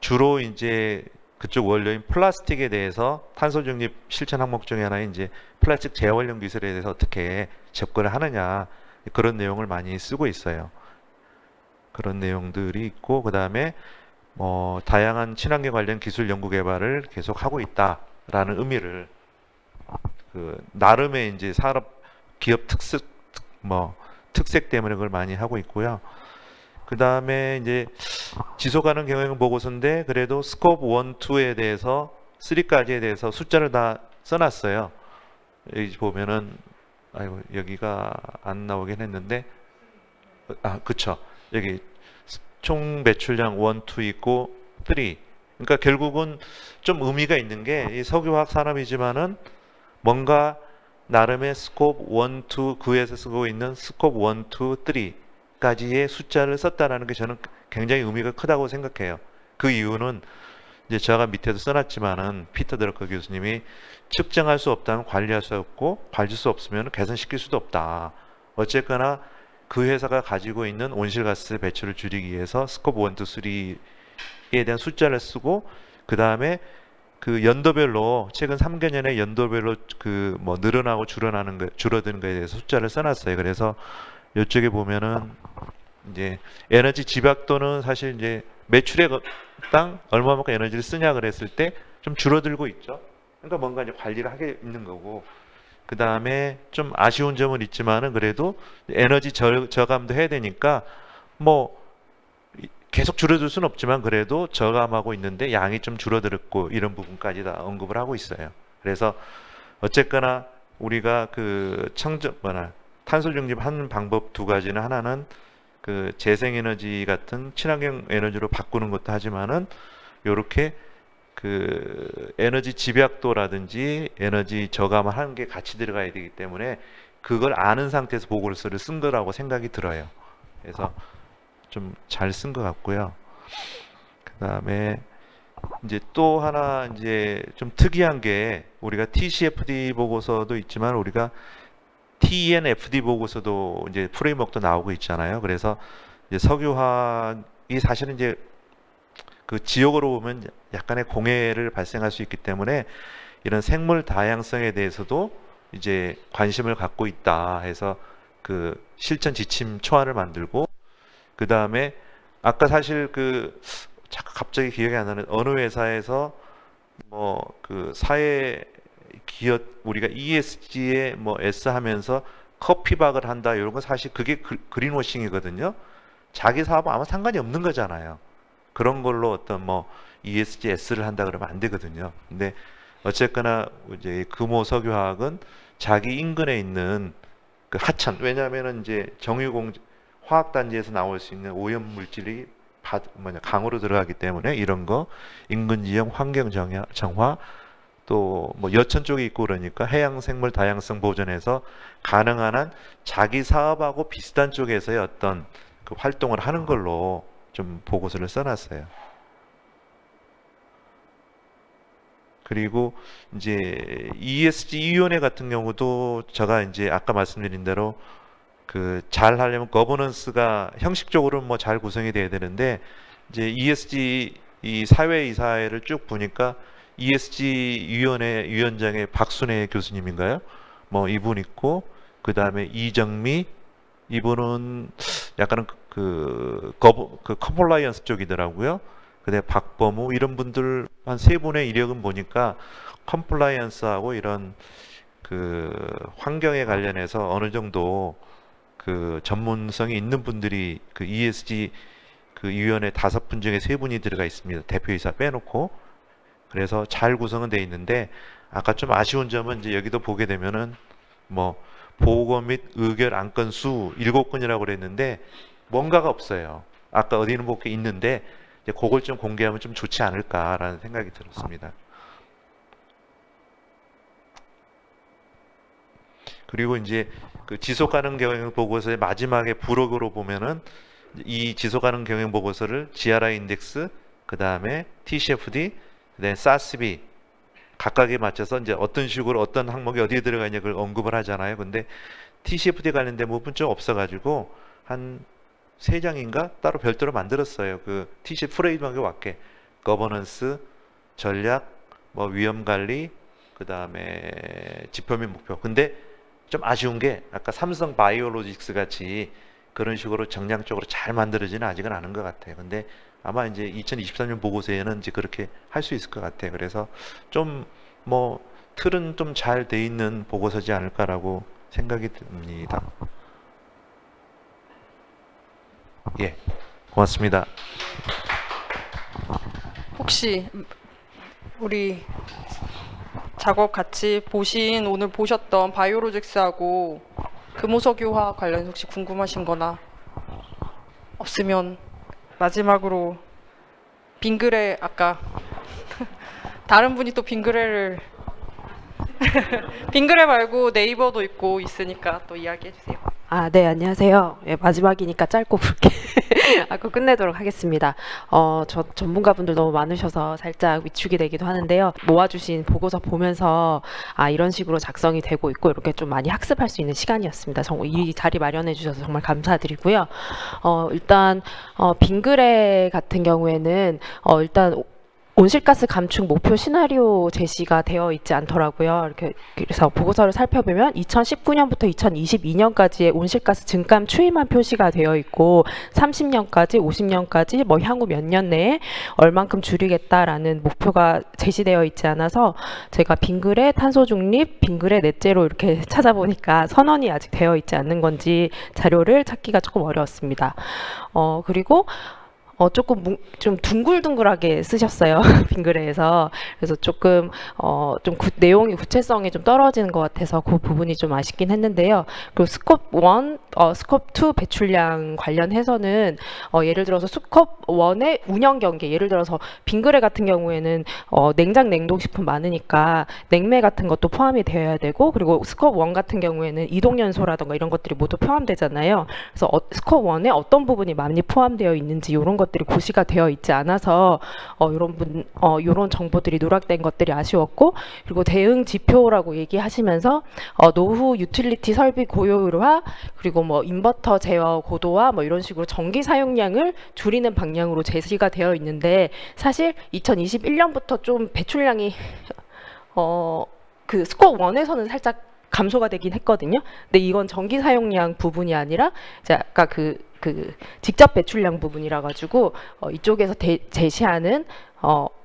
주로 이제 그쪽 원료인 플라스틱에 대해서 탄소 중립 실천 항목 중에 하나인 이제 플라스틱 재활용 기술에 대해서 어떻게 접근을 하느냐 그런 내용을 많이 쓰고 있어요. 그런 내용들이 있고 그 다음에 뭐 다양한 친환경 관련 기술 연구 개발을 계속 하고 있다라는 의미를 그 나름의 이제 산업 기업 특색 때문에 그걸 많이 하고 있고요. 그 다음에 이제 지속가능 경영 보고서인데 그래도 스코프 1, 2에 대해서 3까지에 대해서 숫자를 다 써놨어요. 여기 보면은 아이고 여기가 안 나오긴 했는데 그쵸. 여기 총 매출량 1, 2 있고 3. 그러니까 결국은 좀 의미가 있는 게 이 석유화학 산업이지만은 뭔가 나름의 스코프 1, 2 그에서 쓰고 있는 스코프 1, 2, 3까지의 숫자를 썼다라는 게 저는 굉장히 의미가 크다고 생각해요. 그 이유는 이제 제가 밑에도 써놨지만은 피터 드러커 교수님이 측정할 수 없다면 관리할 수 없고 관리할 수 없으면 개선시킬 수도 없다. 어쨌거나 그 회사가 가지고 있는 온실가스 배출을 줄이기 위해서 스코프 1, 2, 3에 대한 숫자를 쓰고 그 다음에 그 연도별로 최근 3개년에 연도별로 그 뭐 늘어나고 줄어드는 거에 대해서 숫자를 써놨어요. 그래서 이쪽에 보면은 이제 에너지 집약도는 사실 이제 매출에 땅 얼마만큼 에너지를 쓰냐 그랬을 때 좀 줄어들고 있죠. 그러니까 뭔가 이제 관리를 하게 있는 거고 그 다음에 좀 아쉬운 점은 있지만은 그래도 에너지 저감도 해야 되니까 뭐 계속 줄어들 수는 없지만 그래도 저감하고 있는데 양이 좀 줄어들었고 이런 부분까지 다 언급을 하고 있어요. 그래서 어쨌거나 우리가 그 탄소 중립하는 방법 두 가지는 하나는 그 재생에너지 같은 친환경 에너지로 바꾸는 것도 하지만은 요렇게 그 에너지 집약도라든지 에너지 저감을 하는 게 같이 들어가야 되기 때문에 그걸 아는 상태에서 보고서를 쓴 거라고 생각이 들어요. 그래서 좀 잘 쓴 것 같고요. 그 다음에 이제 또 하나 이제 좀 특이한 게 우리가 TCFD 보고서도 있지만 우리가 TNFD 보고서도 이제 프레임워크도 나오고 있잖아요. 그래서 이제 석유화학이 사실은 이제 그 지역으로 보면 약간의 공해를 발생할 수 있기 때문에 이런 생물 다양성에 대해서도 이제 관심을 갖고 있다 해서 그 실천 지침 초안을 만들고, 그 다음에 아까 사실 그 갑자기 기억이 안 나는 어느 회사에서 뭐 그 사회 기업 우리가 ESG에 뭐 S 하면서 커피박을 한다 이런 건 사실 그게 그린워싱이거든요. 자기 사업 아무 상관이 없는 거잖아요. 그런 걸로 어떤 뭐 ESG S를 한다 그러면 안 되거든요. 근데 어쨌거나 이제 금호석유화학은 자기 인근에 있는 그 하천, 왜냐하면은 이제 정유공 화학단지에서 나올 수 있는 오염 물질이 강으로 들어가기 때문에 이런 거 인근 지형 환경 정화 또 뭐 여천 쪽에 있고 그러니까 해양 생물 다양성 보존에서 가능한 한 자기 사업하고 비슷한 쪽에서의 어떤 그 활동을 하는 걸로 좀 보고서를 써놨어요. 그리고 이제 ESG 위원회 같은 경우도 제가 이제 아까 말씀드린 대로 그 잘 하려면 거버넌스가 형식적으로 뭐 잘 구성이 돼야 되는데, 이제 ESG 이 사회이사회를 쭉 보니까 ESG 위원회 위원장의 박순애 교수님인가요? 뭐 이분 있고, 그 다음에 이정미 이분은 약간은 그 컴플라이언스 쪽이더라고요. 근데 박범우 이런 분들 한 세 분의 이력은 보니까 컴플라이언스하고 이런 그 환경에 관련해서 어느 정도 그 전문성이 있는 분들이 그 ESG 그 위원회 5분 중에 3분이 들어가 있습니다. 대표이사 빼놓고. 그래서 잘 구성은 돼 있는데, 아까 좀 아쉬운 점은 이제 여기도 보게 되면은 뭐 보고 및 의결 안건 수 7건이라고 그랬는데 뭔가가 없어요. 아까 어디는 볼 게 있는데 이제 그걸 좀 공개하면 좀 좋지 않을까라는 생각이 들었습니다. 그리고 이제 그 지속가능 경영 보고서의 마지막에 부록으로 보면은 이 지속가능 경영 보고서를 GRI 인덱스, 그 다음에 TCFD, 그다음에 SASB 각각에 맞춰서 이제 어떤 식으로 어떤 항목이 어디에 들어가 있냐 그걸 언급을 하잖아요. 근데 TCFD 관련된 부분 좀 없어가지고 한 3장인가 따로 별도로 만들었어요. 그 TCFD 프레임워크에 맞게 거버넌스, 전략, 뭐 위험 관리, 그 다음에 지표 및 목표. 근데 좀 아쉬운 게 아까 삼성 바이오로직스 같이 그런 식으로 정량적으로 잘 만들어지는 아직은 않은 것 같아요. 근데 아마 이제 2023년 보고서에는 이제 그렇게 할 수 있을 것 같아요. 그래서 좀 뭐 틀은 좀 잘 돼 있는 보고서지 않을까라고 생각이 듭니다. 예, 고맙습니다. 혹시 우리 작업 같이 보신 오늘 보셨던 바이오로직스하고 금호석유화 관련 혹시 궁금하신 거나 없으면 마지막으로 빙그레, 아까 다른 분이 또 빙그레를 빙그레 말고 네이버도 있고 있으니까 또 이야기해 주세요. 아, 네, 안녕하세요. 예, 마지막이니까 짧고 굵게 하고 끝내도록 하겠습니다. 저 전문가분들 너무 많으셔서 살짝 위축이 되기도 하는데요. 모아주신 보고서 보면서 아, 이런 식으로 작성이 되고 있고 이렇게 좀 많이 학습할 수 있는 시간이었습니다. 정말 이 자리 마련해 주셔서 정말 감사드리고요. 일단 빙그레 같은 경우에는 일단 온실가스 감축 목표 시나리오 제시가 되어 있지 않더라고요. 이렇게 그래서 보고서를 살펴보면 2019년부터 2022년까지의 온실가스 증감 추이만 표시가 되어 있고 30년까지, 50년까지 뭐 향후 몇 년 내에 얼만큼 줄이겠다라는 목표가 제시되어 있지 않아서 제가 빙그레 탄소 중립, 빙그레 넷제로 이렇게 찾아보니까 선언이 아직 되어 있지 않는 건지 자료를 찾기가 조금 어려웠습니다. 그리고 조금 좀 둥글둥글하게 쓰셨어요. 빙그레에서. 그래서 조금 좀 내용이 구체성이 좀 떨어지는 것 같아서 그 부분이 좀 아쉽긴 했는데요. 그리고 스콥 1, 스콥 2 배출량 관련해서는 예를 들어서 스콥 1의 운영 경계, 예를 들어서 빙그레 같은 경우에는 냉장 냉동식품 많으니까 냉매 같은 것도 포함이 되어야 되고, 그리고 스콥 1 같은 경우에는 이동연소라던가 이런 것들이 모두 포함되잖아요. 그래서 스콥 1에 어떤 부분이 많이 포함되어 있는지 이런 것들이 고시가 되어 있지 않아서 이런 정보들이 누락된 것들이 아쉬웠고, 그리고 대응 지표라고 얘기하시면서 노후 유틸리티 설비 고효율화, 그리고 뭐 인버터 제어 고도화 뭐 이런 식으로 전기 사용량을 줄이는 방향으로 제시가 되어 있는데, 사실 2021년부터 좀 배출량이 그 스콥 1에서는 살짝 감소가 되긴 했거든요. 근데 이건 전기 사용량 부분이 아니라 이제 아까 그 직접 배출량 부분이라 가지고 이쪽에서 제시하는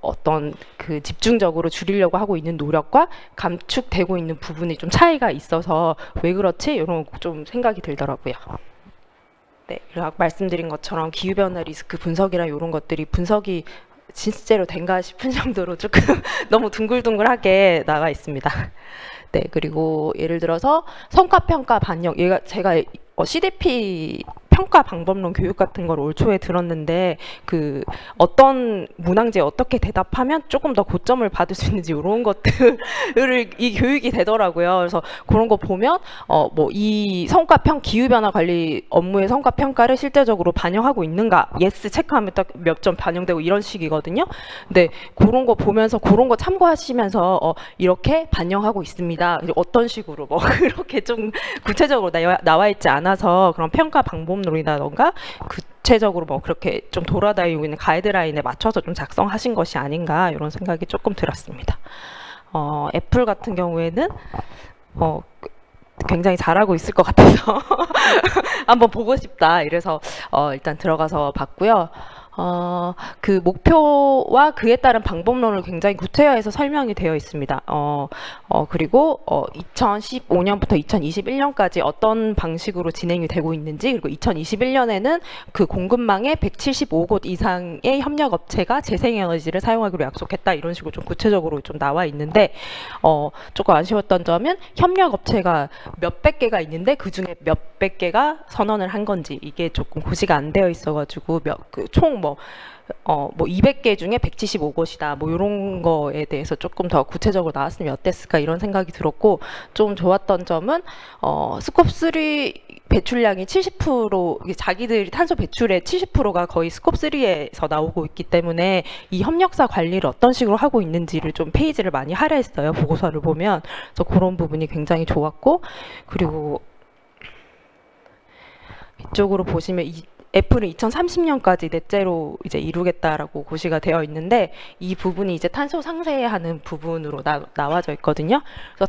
어떤 그 집중적으로 줄이려고 하고 있는 노력과 감축되고 있는 부분이 좀 차이가 있어서 왜 그렇지? 이런 좀 생각이 들더라고요. 네, 그리고 아까 말씀드린 것처럼 기후변화 리스크 분석이랑 이런 것들이 분석이 진짜로 된가 싶은 정도로 조금 너무 둥글둥글하게 나와 있습니다. 네, 그리고 예를 들어서 성과평가 반영, 제가 CDP 평가 방법론 교육 같은 걸 올 초에 들었는데 그 어떤 문항지에 어떻게 대답하면 조금 더 고점을 받을 수 있는지 이런 것들을 이 교육이 되더라고요. 그래서 그런 거 보면 뭐 이 기후변화 관리 업무의 성과 평가를 실제적으로 반영하고 있는가? 예스 체크하면 딱 몇 점 반영되고 이런 식이거든요. 근데 그런 거 보면서 그런 거 참고하시면서 이렇게 반영하고 있습니다. 어떤 식으로 뭐 그렇게 좀 구체적으로 나와 있지 않아서 그런 평가 방법론이라던가 구체적으로 뭐 그렇게 좀 돌아다니고 있는 가이드라인에 맞춰서 좀 작성하신 것이 아닌가 이런 생각이 조금 들었습니다. 애플 같은 경우에는 굉장히 잘하고 있을 것 같아서 한번 보고 싶다 이래서 일단 들어가서 봤고요. 그 목표와 그에 따른 방법론을 굉장히 구체화해서 설명이 되어 있습니다. 그리고 2015년부터 2021년까지 어떤 방식으로 진행이 되고 있는지, 그리고 2021년에는 그 공급망에 175곳 이상의 협력업체가 재생에너지를 사용하기로 약속했다 이런 식으로 좀 구체적으로 좀 나와 있는데 조금 아쉬웠던 점은 협력업체가 몇백 개가 있는데 그 중에 몇백 개가 선언을 한 건지 이게 조금 고시가 안 되어 있어가지고 총 200개 중에 175곳이다. 뭐 이런 거에 대해서 조금 더 구체적으로 나왔으면 어땠을까 이런 생각이 들었고, 좀 좋았던 점은 스콥 3 배출량이 70% 자기들이 탄소 배출의 70%가 거의 스콥 3에서 나오고 있기 때문에 이 협력사 관리를 어떤 식으로 하고 있는지를 좀 페이지를 많이 할애했어요. 보고서를 보면. 그래서 그런 부분이 굉장히 좋았고, 그리고 이쪽으로 보시면 애플은 2030년까지 넷제로 이제 이루겠다라고 고시가 되어 있는데 이 부분이 이제 탄소 상쇄하는 부분으로 나와져 있거든요. 그래서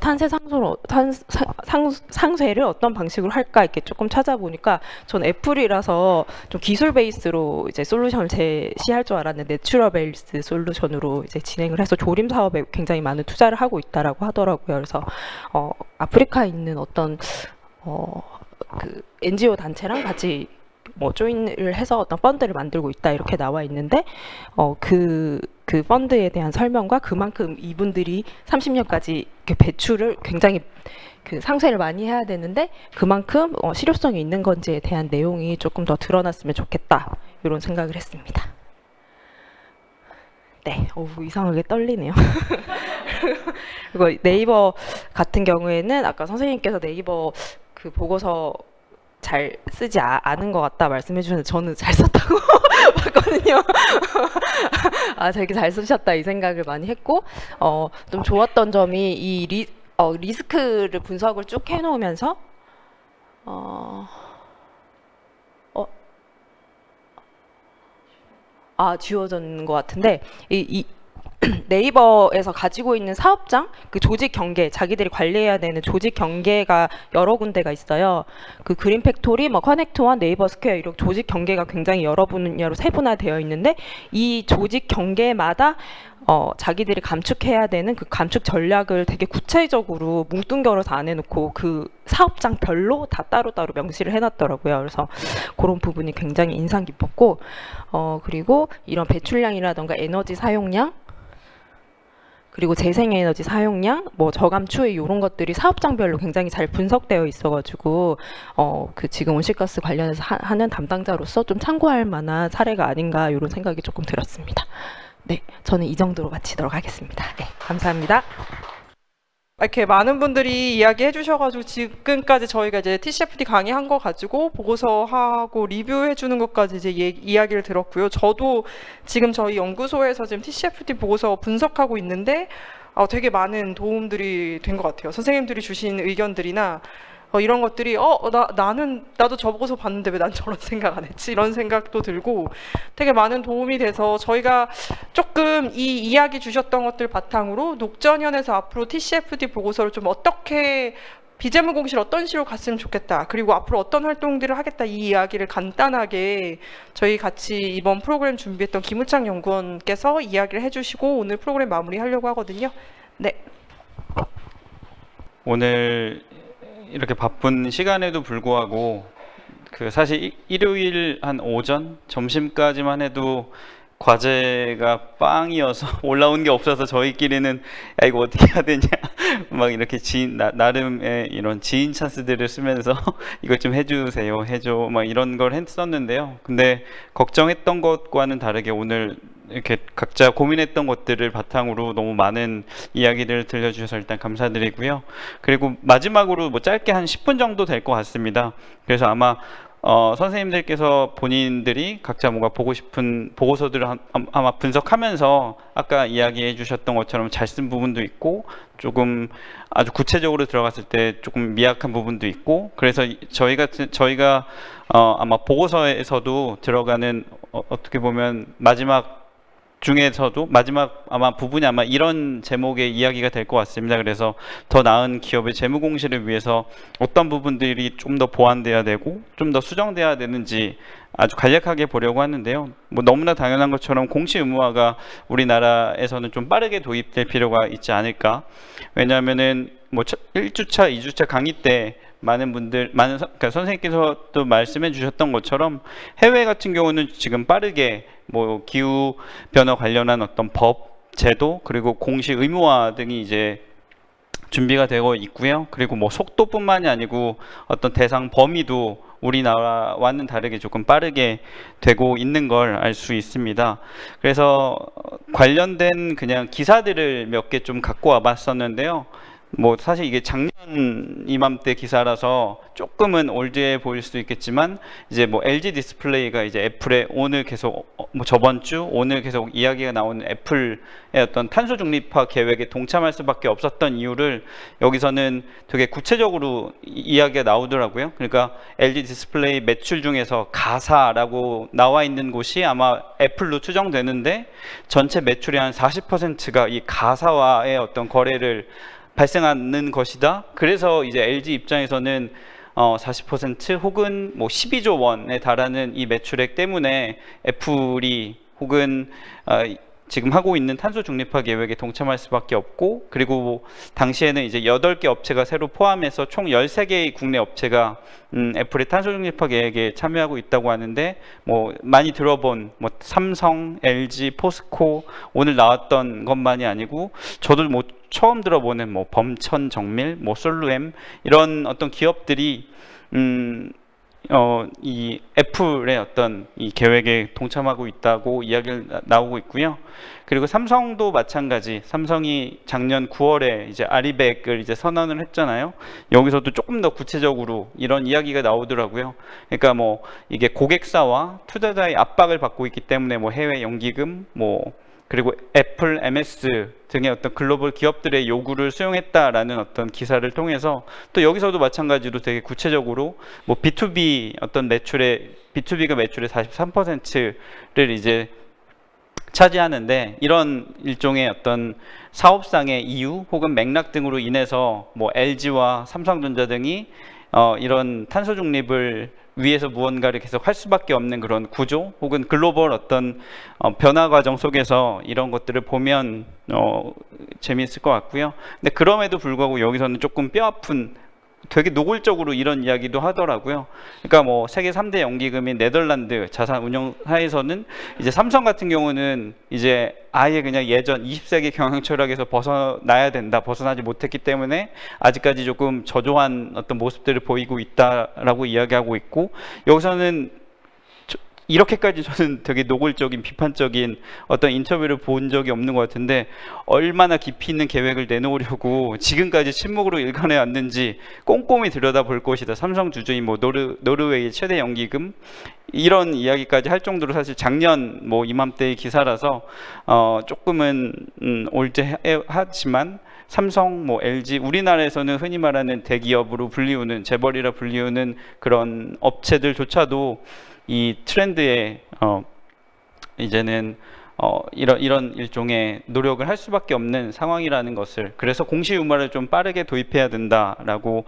상쇄를 어떤 방식으로 할까 이렇게 조금 찾아보니까 전 애플이라서 좀 기술 베이스로 이제 솔루션을 제시할 줄 알았는데 내추럴 베이스 솔루션으로 이제 진행을 해서 조림 사업에 굉장히 많은 투자를 하고 있다라고 하더라고요. 그래서 아프리카에 있는 어떤 그 NGO 단체랑 같이 뭐 조인을 해서 어떤 펀드를 만들고 있다 이렇게 나와 있는데 그 펀드에 대한 설명과 그만큼 이분들이 30년까지 배출을 굉장히 그 상쇄를 많이 해야 되는데 그만큼 실효성이 있는 건지에 대한 내용이 조금 더 드러났으면 좋겠다 이런 생각을 했습니다. 네, 이상하게 떨리네요. 그리고 네이버 같은 경우에는 아까 선생님께서 네이버 그 보고서 잘 쓰지 않은 것 같다 말씀해 주셨는데 저는 잘 썼다고 봤거든요. 되게 잘 쓰셨다 이 생각을 많이 했고, 좀 좋았던 점이 이 리스크를 분석을 쭉 해놓으면서 지워진 것 같은데 네이버에서 가지고 있는 사업장, 그 조직 경계, 자기들이 관리해야 되는 조직 경계가 여러 군데가 있어요. 그 그린 팩토리, 커넥트원, 네이버 스퀘어 이런 조직 경계가 굉장히 여러 분야로 세분화되어 있는데 이 조직 경계마다 자기들이 감축해야 되는 그 감축 전략을 되게 구체적으로 뭉뚱겨서 안 해놓고 그 사업장별로 다 따로따로 명시를 해놨더라고요. 그래서 그런 부분이 굉장히 인상 깊었고, 그리고 이런 배출량이라던가 에너지 사용량, 그리고 재생에너지 사용량, 저감 추이 이런 것들이 사업장별로 굉장히 잘 분석되어 있어가지고 그 지금 온실가스 관련해서 하는 담당자로서 좀 참고할 만한 사례가 아닌가 이런 생각이 조금 들었습니다. 네, 저는 이 정도로 마치도록 하겠습니다. 네, 감사합니다. 이렇게 많은 분들이 이야기해 주셔가지고 지금까지 저희가 이제 TCFD 강의한 거 가지고 보고서하고 리뷰해 주는 것까지 이제 이야기를 들었고요. 저도 지금 저희 연구소에서 지금 TCFD 보고서 분석하고 있는데 되게 많은 도움들이 된 것 같아요. 선생님들이 주신 의견들이나 이런 것들이 나도 저 보고서 봤는데 왜 난 저런 생각 안 했지? 이런 생각도 들고 되게 많은 도움이 돼서 저희가 조금 이 이야기 주셨던 것들 바탕으로 녹전연에서 앞으로 TCFD 보고서를 좀 어떻게 비재무 공실 어떤 식으로 갔으면 좋겠다. 그리고 앞으로 어떤 활동들을 하겠다. 이 이야기를 간단하게 저희 같이 이번 프로그램 준비했던 김우창 연구원께서 이야기를 해주시고 오늘 프로그램 마무리하려고 하거든요. 네. 오늘 이렇게 바쁜 시간에도 불구하고 그 사실 일요일 한 오전 점심까지만 해도 과제가 빵이어서 올라온 게 없어서 저희끼리는 야 이거 어떻게 해야 되냐 막 이렇게 나름의 이런 지인 찬스들을 쓰면서 이것 좀 해주세요 해줘 막 이런 걸 했었는데요. 근데 걱정했던 것과는 다르게 오늘 이렇게 각자 고민했던 것들을 바탕으로 너무 많은 이야기들을 들려주셔서 일단 감사드리고요. 그리고 마지막으로 뭐 짧게 한 10분 정도 될 것 같습니다. 그래서 아마 선생님들께서 본인들이 각자 뭔가 보고 싶은 보고서들을 아마 분석하면서 아까 이야기해 주셨던 것처럼 잘 쓴 부분도 있고 조금 아주 구체적으로 들어갔을 때 조금 미약한 부분도 있고 그래서 저희가 아마 보고서에서도 들어가는 어떻게 보면 마지막 중에서도 마지막 아마 부분이 아마 이런 제목의 이야기가 될 것 같습니다. 그래서 더 나은 기업의 재무 공시를 위해서 어떤 부분들이 좀 더 보완돼야 되고 좀 더 수정돼야 되는지 아주 간략하게 보려고 하는데요. 뭐 너무나 당연한 것처럼 공시 의무화가 우리나라에서는 좀 빠르게 도입될 필요가 있지 않을까. 왜냐하면은 뭐 1주차, 2주차 강의 때 그러니까 선생님께서도 말씀해 주셨던 것처럼 해외 같은 경우는 지금 빠르게 뭐 기후 변화 관련한 어떤 법, 제도 그리고 공시 의무화 등이 이제 준비가 되고 있고요. 그리고 뭐 속도뿐만이 아니고 어떤 대상 범위도 우리나라와는 다르게 조금 빠르게 되고 있는 걸 알 수 있습니다. 그래서 관련된 그냥 기사들을 몇 개 좀 갖고 와봤었는데요. 뭐 사실 이게 작년 이맘때 기사라서 조금은 올드해 보일 수도 있겠지만 이제 뭐 LG 디스플레이가 이제 애플에 오늘 계속 뭐 저번 주 오늘 계속 이야기가 나오는 애플의 어떤 탄소 중립화 계획에 동참할 수밖에 없었던 이유를 여기서는 되게 구체적으로 이야기가 나오더라고요. 그러니까 LG 디스플레이 매출 중에서 가사라고 나와 있는 곳이 아마 애플로 추정되는데 전체 매출의 한 40%가 이 가사와의 어떤 거래를 발생하는 것이다. 그래서 이제 LG 입장에서는 40% 혹은 뭐 12조 원에 달하는 이 매출액 때문에 애플이 혹은 지금 하고 있는 탄소 중립화 계획에 동참할 수밖에 없고 그리고 당시에는 이제 8개 업체가 새로 포함해서 총 13개의 국내 업체가 애플의 탄소 중립화 계획에 참여하고 있다고 하는데 뭐 많이 들어본 뭐 삼성, LG, 포스코 오늘 나왔던 것만이 아니고 저도 뭐 처음 들어보는 뭐 범천 정밀, 뭐 솔루엠 이런 어떤 기업들이 이 애플의 어떤 이 계획에 동참하고 있다고 이야기가 나오고 있고요. 그리고 삼성도 마찬가지. 삼성이 작년 9월에 이제 아리백을 이제 선언을 했잖아요. 여기서도 조금 더 구체적으로 이런 이야기가 나오더라고요. 그러니까 뭐 이게 고객사와 투자자의 압박을 받고 있기 때문에 뭐 해외 연기금 뭐 그리고 애플, MS 등의 어떤 글로벌 기업들의 요구를 수용했다라는 어떤 기사를 통해서 또 여기서도 마찬가지로 되게 구체적으로 뭐 B2B 어떤 B2B가 매출의 43%를 이제 차지하는데 이런 일종의 어떤 사업상의 이유 혹은 맥락 등으로 인해서 뭐 LG와 삼성전자 등이 이런 탄소 중립을 위해서 무언가를 계속 할 수밖에 없는 그런 구조 혹은 글로벌 어떤 변화 과정 속에서 이런 것들을 보면 재미있을 것 같고요. 근데 그럼에도 불구하고 여기서는 조금 뼈아픈 되게 노골적으로 이런 이야기도 하더라고요. 그러니까 뭐 세계 3대 연기금인 네덜란드 자산 운용사에서는 이제 삼성 같은 경우는 이제 아예 그냥 예전 20세기 경영 철학에서 벗어나야 된다, 벗어나지 못했기 때문에 아직까지 조금 저조한 어떤 모습들을 보이고 있다라고 이야기하고 있고 여기서는 이렇게까지 저는 되게 노골적인 비판적인 어떤 인터뷰를 본 적이 없는 것 같은데 얼마나 깊이 있는 계획을 내놓으려고 지금까지 침묵으로 일관해 왔는지 꼼꼼히 들여다볼 것이다. 삼성 주주인 뭐 노르웨이 최대 연기금 이런 이야기까지 할 정도로 사실 작년 뭐 이맘때의 기사라서 조금은 올드하지만 삼성, 뭐 LG, 우리나라에서는 흔히 말하는 대기업으로 불리우는 재벌이라 불리우는 그런 업체들조차도 이 트렌드에 이제는 이런 일종의 노력을 할 수밖에 없는 상황이라는 것을, 그래서 공시유무를 좀 빠르게 도입해야 된다라고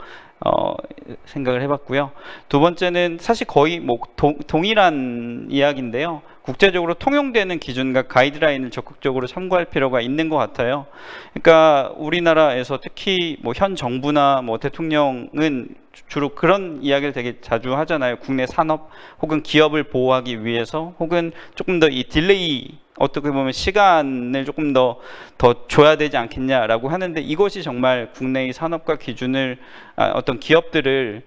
생각을 해봤고요. 두 번째는 사실 거의 뭐 동일한 이야기인데요. 국제적으로 통용되는 기준과 가이드라인을 적극적으로 참고할 필요가 있는 것 같아요. 그러니까 우리나라에서 특히 뭐 현 정부나 뭐 대통령은 주로 그런 이야기를 되게 자주 하잖아요. 국내 산업 혹은 기업을 보호하기 위해서, 혹은 조금 더 이 딜레이, 어떻게 보면 시간을 조금 더 줘야 되지 않겠냐라고 하는데, 이것이 정말 국내의 산업과 기준을 어떤 기업들을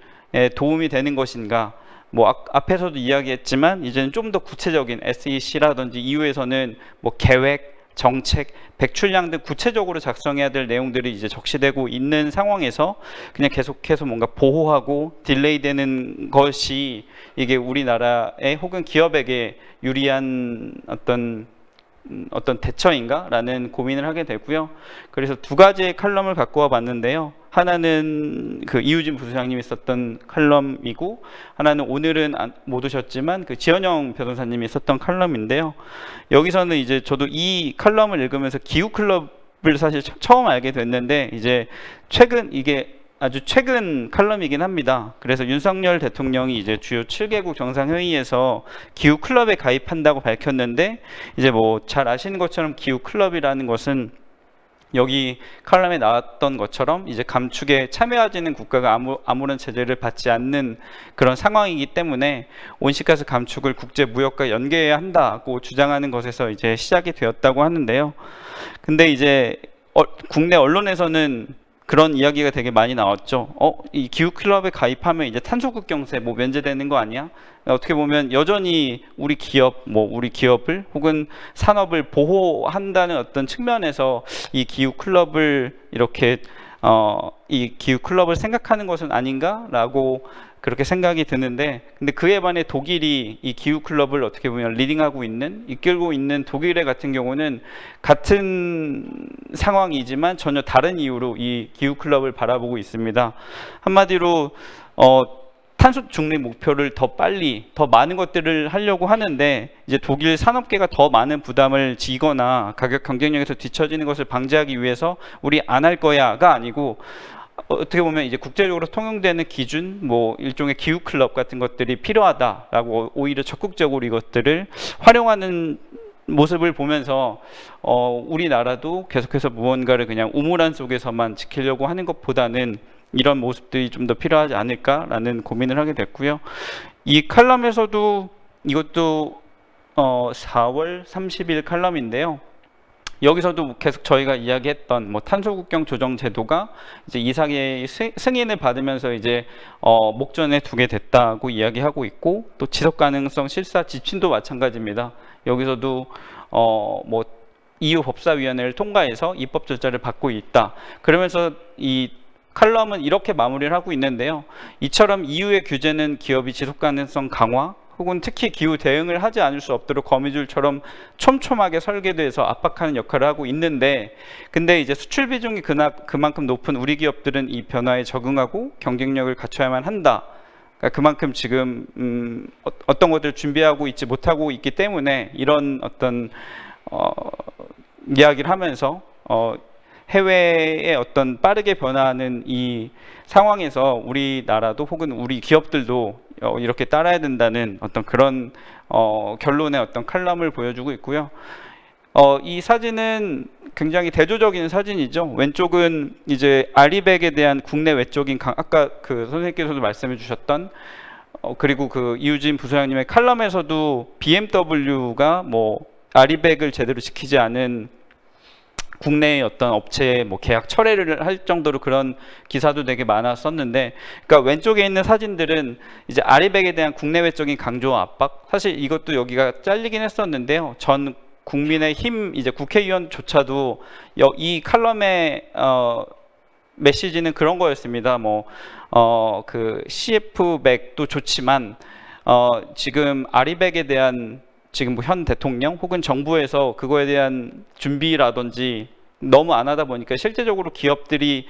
도움이 되는 것인가? 뭐 앞에서도 이야기했지만 이제는 좀 더 구체적인 SEC라든지 EU에서는 뭐 계획, 정책, 백출량 등 구체적으로 작성해야 될 내용들이 이제 적시되고 있는 상황에서 그냥 계속해서 뭔가 보호하고 딜레이되는 것이 이게 우리나라에 혹은 기업에게 유리한 어떤 대처인가라는 고민을 하게 되고요. 그래서 두 가지의 칼럼을 갖고 와 봤는데요. 하나는 그 이우진 부소장님이 썼던 칼럼이고, 하나는 오늘은 못 오셨지만 그 지연영 변호사님이 썼던 칼럼인데요. 여기서는 이제 저도 이 칼럼을 읽으면서 기후클럽을 사실 처음 알게 됐는데, 이제 이게 아주 최근 칼럼이긴 합니다. 그래서 윤석열 대통령이 이제 주요 7개국 정상회의에서 기후클럽에 가입한다고 밝혔는데, 이제 뭐 잘 아시는 것처럼 기후클럽이라는 것은 여기 칼럼에 나왔던 것처럼 이제 감축에 참여하지는 국가가 아무런 제재를 받지 않는 그런 상황이기 때문에 온실가스 감축을 국제무역과 연계해야 한다고 주장하는 것에서 이제 시작이 되었다고 하는데요. 근데 이제 국내 언론에서는 그런 이야기가 되게 많이 나왔죠. 이 기후클럽에 가입하면 이제 탄소국경세 뭐 면제되는 거 아니야? 어떻게 보면 여전히 우리 기업을 혹은 산업을 보호한다는 어떤 측면에서 이 기후클럽을 이렇게 이 기후클럽을 생각하는 것은 아닌가라고 그렇게 생각이 드는데, 근데 그에 반해 독일이 이 기후클럽을 어떻게 보면 이끌고 있는 독일의 같은 경우는 같은 상황이지만 전혀 다른 이유로 이 기후클럽을 바라보고 있습니다. 한마디로 탄소 중립 목표를 더 빨리, 더 많은 것들을 하려고 하는데, 이제 독일 산업계가 더 많은 부담을 지거나 가격 경쟁력에서 뒤처지는 것을 방지하기 위해서 우리 안 할 거야가 아니고, 어떻게 보면 이제 국제적으로 통용되는 기준, 뭐 일종의 기후클럽 같은 것들이 필요하다라고 오히려 적극적으로 이것들을 활용하는 모습을 보면서 우리나라도 계속해서 무언가를 그냥 우물안 속에서만 지키려고 하는 것보다는 이런 모습들이 좀 더 필요하지 않을까라는 고민을 하게 됐고요. 이 칼럼에서도, 이것도 4월 30일 칼럼인데요. 여기서도 계속 저희가 이야기했던 뭐 탄소국경 조정 제도가 이제 이사회의 승인을 받으면서 이제 목전에 두게 됐다고 이야기하고 있고, 또 지속가능성 실사 지침도 마찬가지입니다. 여기서도 뭐 EU 법사위원회를 통과해서 입법 절차를 받고 있다. 그러면서 이 칼럼은 이렇게 마무리를 하고 있는데요. 이처럼 EU의 규제는 기업이 지속가능성 강화 혹은 특히 기후 대응을 하지 않을 수 없도록 거미줄처럼 촘촘하게 설계돼서 압박하는 역할을 하고 있는데, 근데 이제 수출 비중이 그만큼 높은 우리 기업들은 이 변화에 적응하고 경쟁력을 갖춰야만 한다. 그러니까 그만큼 지금 어떤 것들을 준비하고 있지 못하고 있기 때문에 이런 어떤 이야기를 하면서 해외의 어떤 빠르게 변화하는 이 상황에서 우리나라도 혹은 우리 기업들도 이렇게 따라야 된다는 어떤 그런 결론의 어떤 칼럼을 보여주고 있고요. 이 사진은 굉장히 대조적인 사진이죠. 왼쪽은 이제 아리백에 대한 국내 외적인 아까 그 선생님께서도 말씀해 주셨던 그리고 그 이우진 부소장님의 칼럼에서도 BMW가 뭐 아리백을 제대로 지키지 않은 국내의 어떤 업체의 뭐 계약 철회를 할 정도로 그런 기사도 되게 많았었는데, 그러니까 왼쪽에 있는 사진들은 이제 아리백에 대한 국내외적인 강조와 압박, 사실 이것도 여기가 잘리긴 했었는데요. 전 국민의힘 이제 국회의원조차도 이 칼럼의 메시지는 그런 거였습니다. 뭐 그 CF100도 좋지만 지금 아리백에 대한 지금 뭐 현 대통령 혹은 정부에서 그거에 대한 준비라든지 너무 안 하다 보니까 실제적으로 기업들이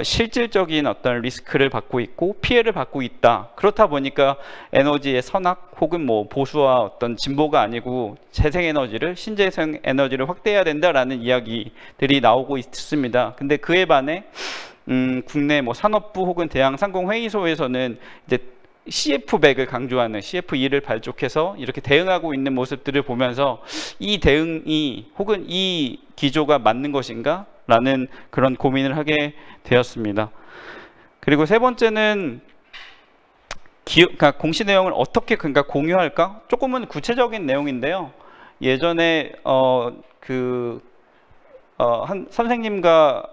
실질적인 어떤 리스크를 받고 있고 피해를 받고 있다. 그렇다 보니까 에너지의 선악 혹은 뭐 보수와 어떤 진보가 아니고 재생에너지를 신재생 에너지를 확대해야 된다라는 이야기들이 나오고 있습니다. 근데 그에 반해 국내 뭐 산업부 혹은 대양상공회의소에서는 이제 CF100을 강조하는 CF2를 발족해서 이렇게 대응하고 있는 모습들을 보면서 이 대응이 혹은 이 기조가 맞는 것인가? 라는 그런 고민을 하게 되었습니다. 그리고 세 번째는 그러니까 공시 내용을 어떻게 그러니까 공유할까? 조금은 구체적인 내용인데요. 예전에 한 선생님과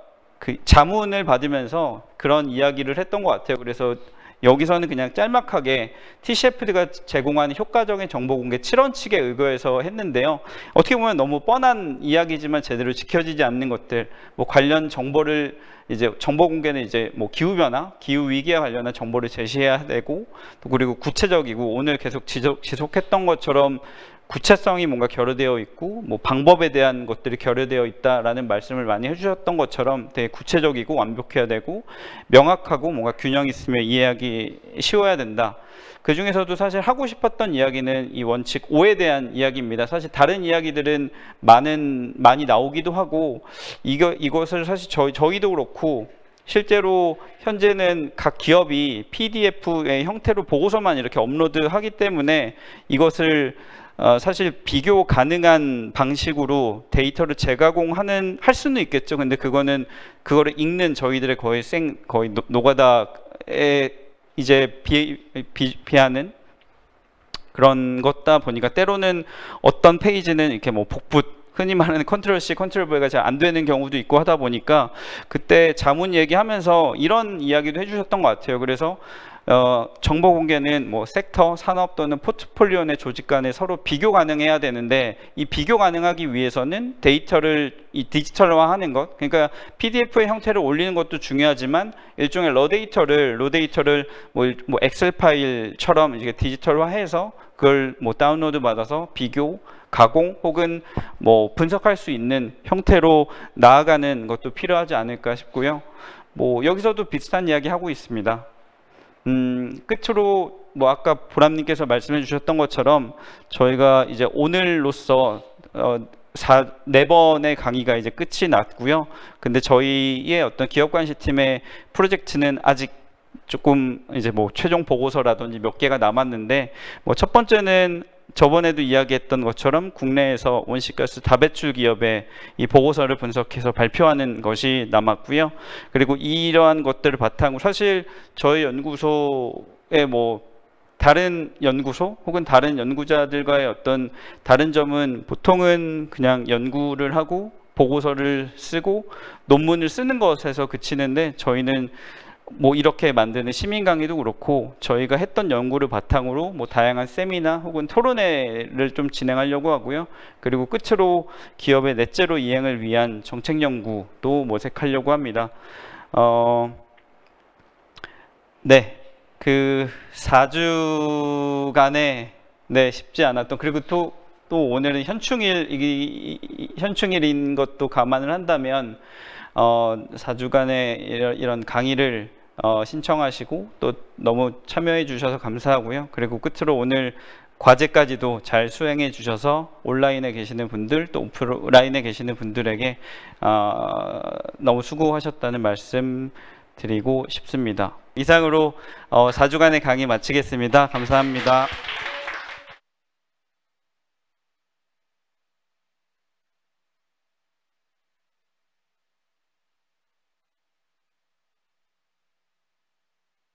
그 자문을 받으면서 그런 이야기를 했던 것 같아요. 그래서 여기서는 그냥 짤막하게 TCFD가 제공하는 효과적인 정보 공개 7원칙에 의거해서 했는데요. 어떻게 보면 너무 뻔한 이야기지만 제대로 지켜지지 않는 것들, 뭐 관련 정보를 이제 정보 공개는 이제 뭐 기후 변화, 기후 위기와 관련한 정보를 제시해야 되고, 또 그리고 구체적이고 오늘 계속 지속했던 것처럼 구체성이 뭔가 결여되어 있고 뭐 방법에 대한 것들이 결여되어 있다라는 말씀을 많이 해주셨던 것처럼 되게 구체적이고 완벽해야 되고 명확하고 뭔가 균형 있으며 이해하기 쉬워야 된다. 그 중에서도 사실 하고 싶었던 이야기는 이 원칙 5에 대한 이야기입니다. 사실 다른 이야기들은 많이 나오기도 하고 이것을 사실 저희도 그렇고 실제로 현재는 각 기업이 PDF의 형태로 보고서만 이렇게 업로드하기 때문에 이것을 사실 비교 가능한 방식으로 데이터를 할 수는 있겠죠. 근데 그거를 읽는 저희들의 거의 노가다에 이제 비하는 그런 것다 보니까 때로는 어떤 페이지는 이렇게 뭐 복붙 흔히 말하는 컨트롤 C, 컨트롤 V가 잘 안 되는 경우도 있고 하다 보니까 그때 자문 얘기하면서 이런 이야기도 해주셨던 것 같아요. 그래서 정보 공개는 뭐 섹터, 산업 또는 포트폴리오 내 조직 간에 서로 비교 가능해야 되는데 이 비교 가능하기 위해서는 데이터를 디지털화하는 것, 그러니까 PDF의 형태를 올리는 것도 중요하지만 일종의 러 데이터를 뭐 엑셀 파일처럼 이제 디지털화해서 그걸 뭐 다운로드 받아서 비교, 가공 혹은 뭐 분석할 수 있는 형태로 나아가는 것도 필요하지 않을까 싶고요. 뭐 여기서도 비슷한 이야기 하고 있습니다. 끝으로 뭐 아까 보람님께서 말씀해 주셨던 것처럼 저희가 이제 오늘로써 4번의 강의가 이제 끝이 났고요. 근데 저희의 어떤 기업관시팀의 프로젝트는 아직 조금 이제 뭐 최종 보고서라든지 몇 개가 남았는데 뭐 첫 번째는 저번에도 이야기했던 것처럼 국내에서 온실가스 다배출 기업의 이 보고서를 분석해서 발표하는 것이 남았고요. 그리고 이러한 것들을 바탕으로 사실 저희 연구소의 뭐 다른 연구소 혹은 다른 연구자들과의 어떤 다른 점은 보통은 그냥 연구를 하고 보고서를 쓰고 논문을 쓰는 것에서 그치는데 저희는 뭐 이렇게 만드는 시민 강의도 그렇고 저희가 했던 연구를 바탕으로 뭐 다양한 세미나 혹은 토론회를 좀 진행하려고 하고요. 그리고 끝으로 기업의 넷제로 이행을 위한 정책 연구도 모색하려고 합니다. 네, 그 4주간에 쉽지 않았던, 그리고 또 오늘은 현충일인 것도 감안을 한다면 4주간의 이런 강의를 신청하시고 또 너무 참여해 주셔서 감사하고요. 그리고 끝으로 오늘 과제까지도 잘 수행해 주셔서 온라인에 계시는 분들 또 오프라인에 계시는 분들에게 너무 수고하셨다는 말씀 드리고 싶습니다. 이상으로 4주간의 강의 마치겠습니다. 감사합니다.